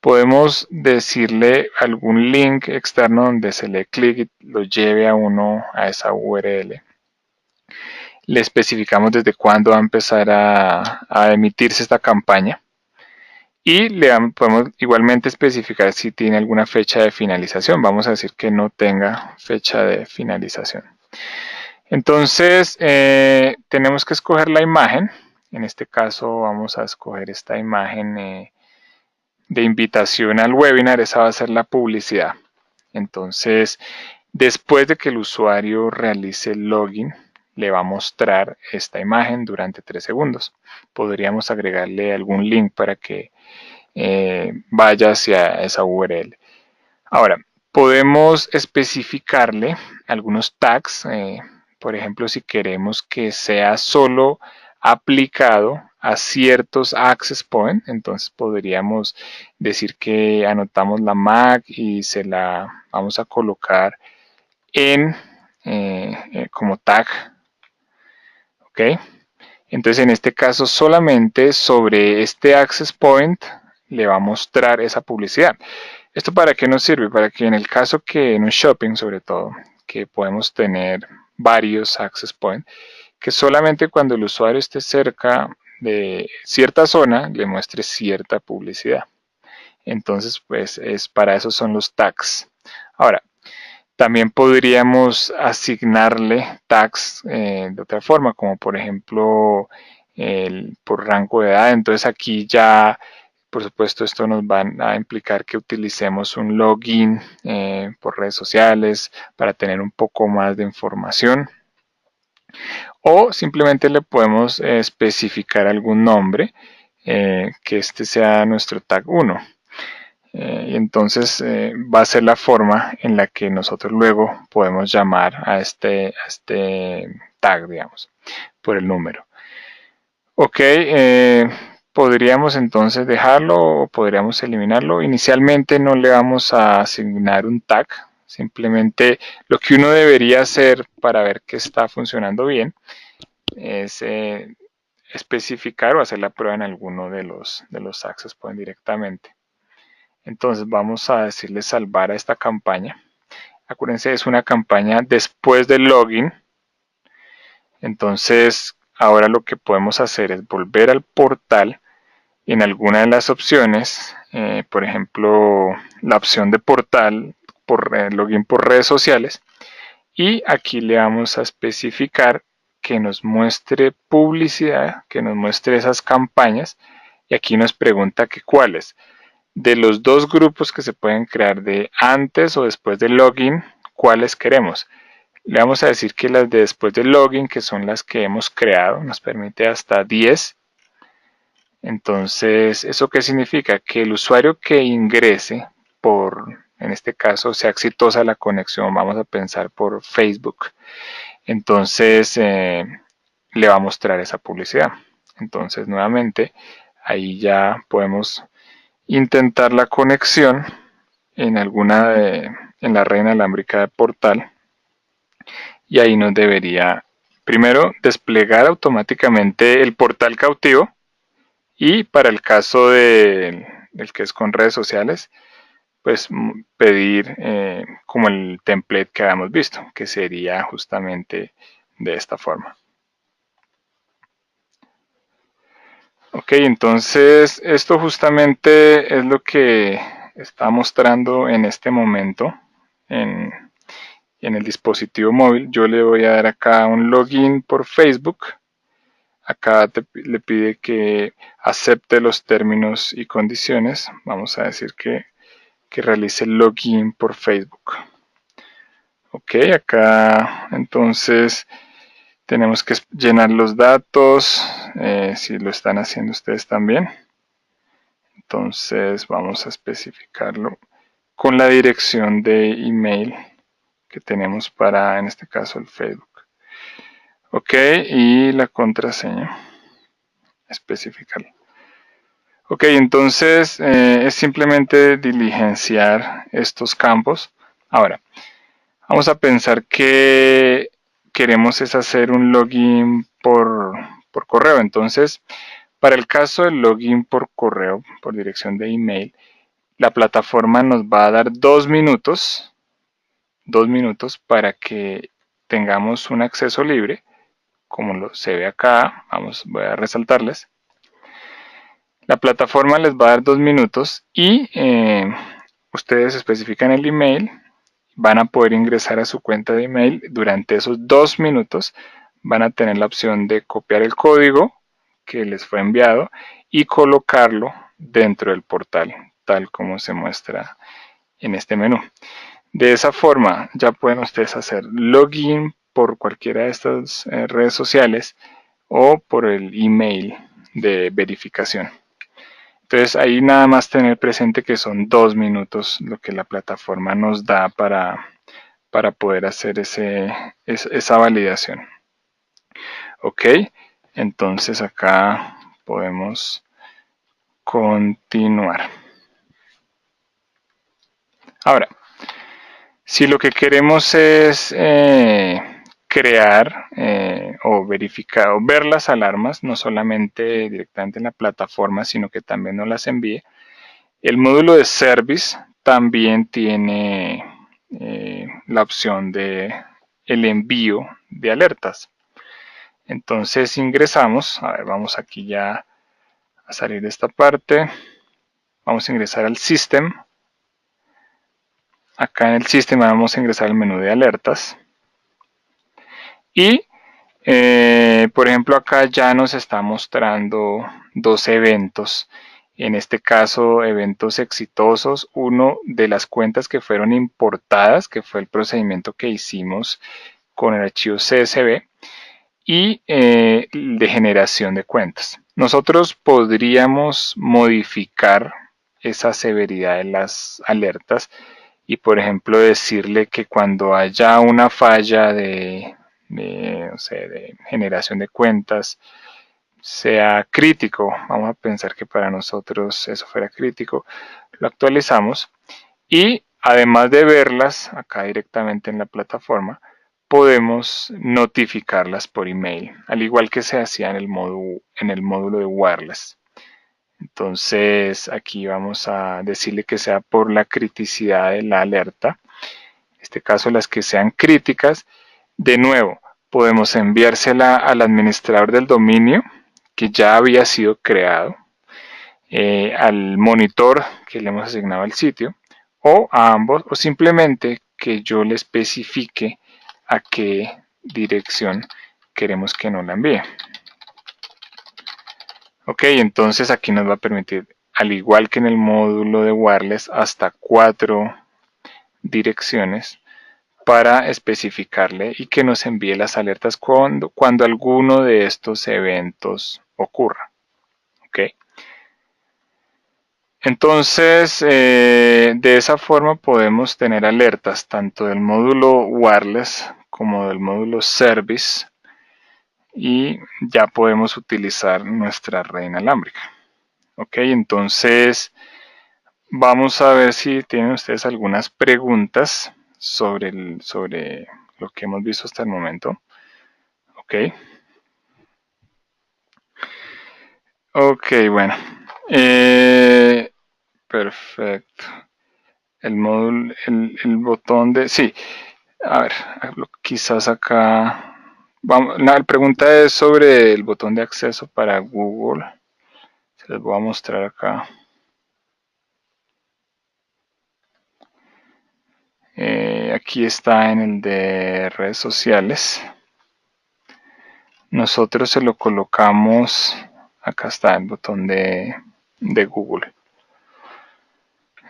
Podemos decirle algún link externo donde se le clic y lo lleve a uno a esa URL. Le especificamos desde cuándo va a empezar a emitirse esta campaña. Y podemos igualmente especificar si tiene alguna fecha de finalización. Vamos a decir que no tenga fecha de finalización. Entonces, tenemos que escoger la imagen. En este caso vamos a escoger esta imagen de invitación al webinar. Esa va a ser la publicidad. Entonces, después de que el usuario realice el login, le va a mostrar esta imagen durante 3 segundos. Podríamos agregarle algún link para que vaya hacia esa URL. Ahora, podemos especificarle algunos tags. Por ejemplo, si queremos que sea solo aplicado a ciertos access points, entonces podríamos decir que anotamos la MAC y se la vamos a colocar como tag. ¿Ok? Entonces en este caso solamente sobre este access point le va a mostrar esa publicidad. ¿Esto para qué nos sirve? Para que en el caso que en un shopping, sobre todo, que podemos tener varios access points, que solamente cuando el usuario esté cerca de cierta zona le muestre cierta publicidad. Entonces, pues es para eso son los tags. Ahora, también podríamos asignarle tags de otra forma, como por ejemplo por rango de edad. Entonces aquí ya, por supuesto, esto nos va a implicar que utilicemos un login por redes sociales para tener un poco más de información. O simplemente le podemos especificar algún nombre que este sea nuestro tag 1. Y entonces va a ser la forma en la que nosotros luego podemos llamar a este tag, digamos, por el número. Ok, podríamos entonces dejarlo o podríamos eliminarlo. Inicialmente no le vamos a asignar un tag, simplemente lo que uno debería hacer para ver que está funcionando bien es especificar o hacer la prueba en alguno de los access points directamente. Entonces vamos a decirle salvar a esta campaña. Acuérdense, es una campaña después del login. Entonces ahora lo que podemos hacer es volver al portal y en alguna de las opciones, por ejemplo, la opción de portal por login por redes sociales. Y aquí le vamos a especificar que nos muestre publicidad, que nos muestre esas campañas. Y aquí nos pregunta que cuáles. De los dos grupos que se pueden crear de antes o después del login, ¿cuáles queremos? Le vamos a decir que las de después del login, que son las que hemos creado, nos permite hasta 10. Entonces, ¿eso qué significa? Que el usuario que ingrese en este caso, sea exitosa la conexión, vamos a pensar por Facebook, entonces le va a mostrar esa publicidad. Entonces, nuevamente, ahí ya podemos intentar la conexión en en la red inalámbrica de portal y ahí nos debería primero desplegar automáticamente el portal cautivo y para el caso del que es con redes sociales pues pedir como el template que habíamos visto, que sería justamente de esta forma. Ok, entonces esto justamente es lo que está mostrando en este momento en el dispositivo móvil. Yo le voy a dar acá un login por Facebook. Acá le pide que acepte los términos y condiciones. Vamos a decir que realice el login por Facebook. Ok, acá entonces tenemos que llenar los datos, si lo están haciendo ustedes también. Entonces vamos a especificarlo con la dirección de email que tenemos para, en este caso, el Facebook. Ok, y la contraseña, especificarla. Ok, entonces es simplemente diligenciar estos campos. Ahora, vamos a pensar que queremos es hacer un login por correo. Entonces, para el caso del login por correo, por dirección de email, la plataforma nos va a dar 2 minutos para que tengamos un acceso libre, como se ve acá. Voy a resaltarles. La plataforma les va a dar 2 minutos y ustedes especifican el email, van a poder ingresar a su cuenta de email. Durante esos 2 minutos van a tener la opción de copiar el código que les fue enviado y colocarlo dentro del portal, tal como se muestra en este menú. De esa forma ya pueden ustedes hacer login por cualquiera de estas redes sociales o por el email de verificación. Entonces ahí nada más tener presente que son 2 minutos lo que la plataforma nos da para poder hacer esa validación. Ok, entonces acá podemos continuar. Ahora, si lo que queremos es crear o verificar o ver las alarmas, no solamente directamente en la plataforma, sino que también nos las envíe, El módulo de Service también tiene la opción de el envío de alertas. Entonces ingresamos, a ver, vamos aquí ya a salir de esta parte, vamos a ingresar al System. Acá en el sistema vamos a ingresar al menú de alertas y por ejemplo acá ya nos está mostrando dos eventos, en este caso eventos exitosos, uno de las cuentas que fueron importadas, que fue el procedimiento que hicimos con el archivo CSV, y de generación de cuentas. Nosotros podríamos modificar esa severidad de las alertas y por ejemplo decirle que cuando haya una falla de generación de cuentas sea crítico, vamos a pensar que para nosotros eso fuera crítico, lo actualizamos y además de verlas acá directamente en la plataforma, podemos notificarlas por email, al igual que se hacía en el módulo de wireless. Entonces aquí vamos a decirle que sea por la criticidad de la alerta, en este caso las que sean críticas. De nuevo, podemos enviársela al administrador del dominio que ya había sido creado, al monitor que le hemos asignado al sitio, o a ambos, o simplemente que yo le especifique a qué dirección queremos que nos la envíe. Ok, entonces aquí nos va a permitir, al igual que en el módulo de wireless, hasta 4 direcciones para especificarle y que nos envíe las alertas cuando alguno de estos eventos ocurra. Ok. Entonces, de esa forma podemos tener alertas tanto del módulo wireless como del módulo service y ya podemos utilizar nuestra red inalámbrica. Ok, entonces vamos a ver si tienen ustedes algunas preguntas sobre lo que hemos visto hasta el momento. Ok. Ok, bueno. Perfecto. El módulo, el botón de... Sí, a ver, quizás acá... Vamos, la pregunta es sobre el botón de acceso para Google. Se les voy a mostrar acá. Aquí está en el de redes sociales. Nosotros se lo colocamos... Acá está el botón de Google.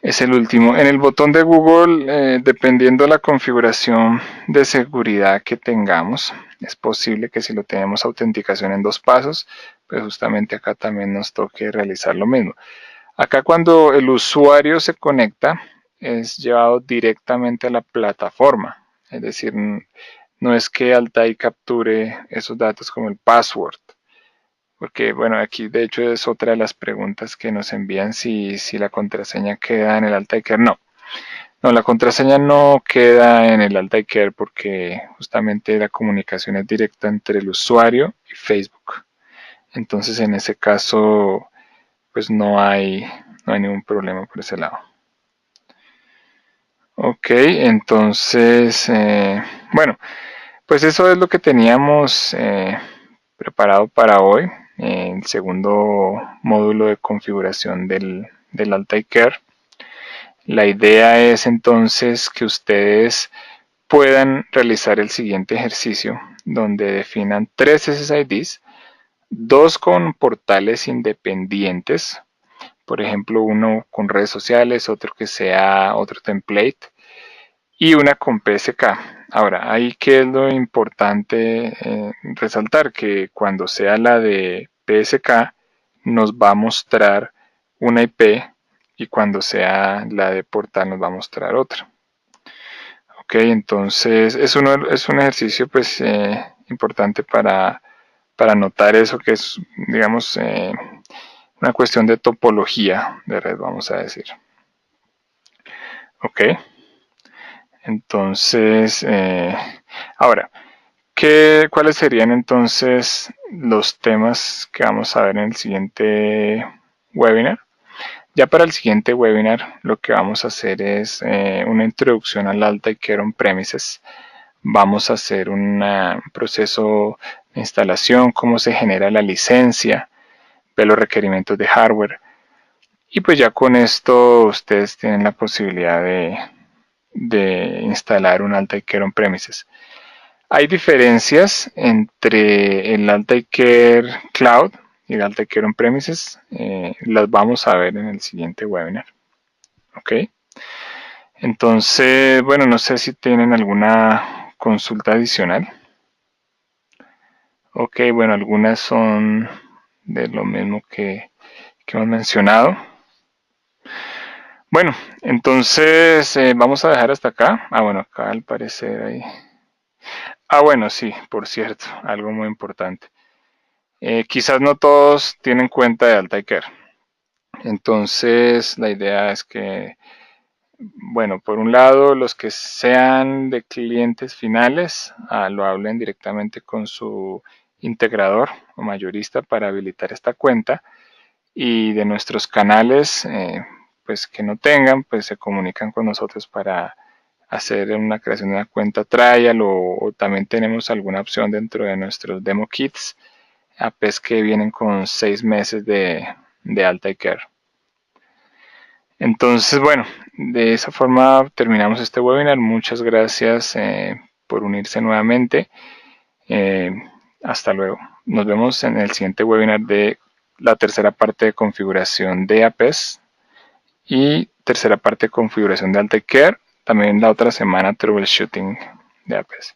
Es el último. En el botón de Google, dependiendo de la configuración de seguridad que tengamos, es posible que si lo tenemos autenticación en 2 pasos, pues justamente acá también nos toque realizar lo mismo. Acá cuando el usuario se conecta, es llevado directamente a la plataforma. Es decir, no es que Altai capture esos datos como el password. Porque bueno, aquí de hecho es otra de las preguntas que nos envían si la contraseña queda en el Altaicare. No, la contraseña no queda en el Altaicare porque justamente la comunicación es directa entre el usuario y Facebook. Entonces en ese caso pues no hay ningún problema por ese lado. Ok, entonces bueno, pues eso es lo que teníamos preparado para hoy. El segundo módulo de configuración del Altaicare. La idea es entonces que ustedes puedan realizar el siguiente ejercicio donde definan 3 SSIDs, 2 con portales independientes, por ejemplo uno con redes sociales, otro que sea otro template y una con PSK. Ahora, ahí que es lo importante resaltar, que cuando sea la de PSK nos va a mostrar una IP y cuando sea la de portal nos va a mostrar otra. Ok, entonces es un ejercicio pues importante para notar eso que es, digamos, una cuestión de topología de red, vamos a decir. Ok. Entonces, ahora, ¿cuáles serían entonces los temas que vamos a ver en el siguiente webinar? Ya para el siguiente webinar lo que vamos a hacer es una introducción al Altair On-Premises. Vamos a hacer un proceso de instalación, cómo se genera la licencia, ver los requerimientos de hardware. Y pues ya con esto ustedes tienen la posibilidad de instalar un Altair On-Premises. Hay diferencias entre el Altair Cloud y el Altair On-Premises. Las vamos a ver en el siguiente webinar. ¿Ok? Entonces, bueno, no sé si tienen alguna consulta adicional. Ok, bueno, algunas son de lo mismo que hemos mencionado. Bueno, entonces vamos a dejar hasta acá. Bueno, acá al parecer ahí. Bueno, sí, por cierto, algo muy importante. Quizás no todos tienen cuenta de Altair. Entonces, la idea es que, bueno, por un lado, los que sean de clientes finales lo hablen directamente con su integrador o mayorista para habilitar esta cuenta, y de nuestros canales, pues que no tengan, pues se comunican con nosotros para hacer una creación de una cuenta trial, o también tenemos alguna opción dentro de nuestros demo kits, APs que vienen con 6 meses de Altair. Entonces, bueno, de esa forma terminamos este webinar. Muchas gracias por unirse nuevamente. Eh, Hasta luego. Nos vemos en el siguiente webinar de la tercera parte de configuración de APs y tercera parte de configuración de Altair. También la otra semana troubleshooting de APs.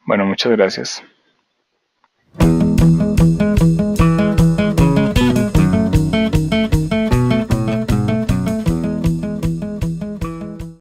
Bueno, muchas gracias.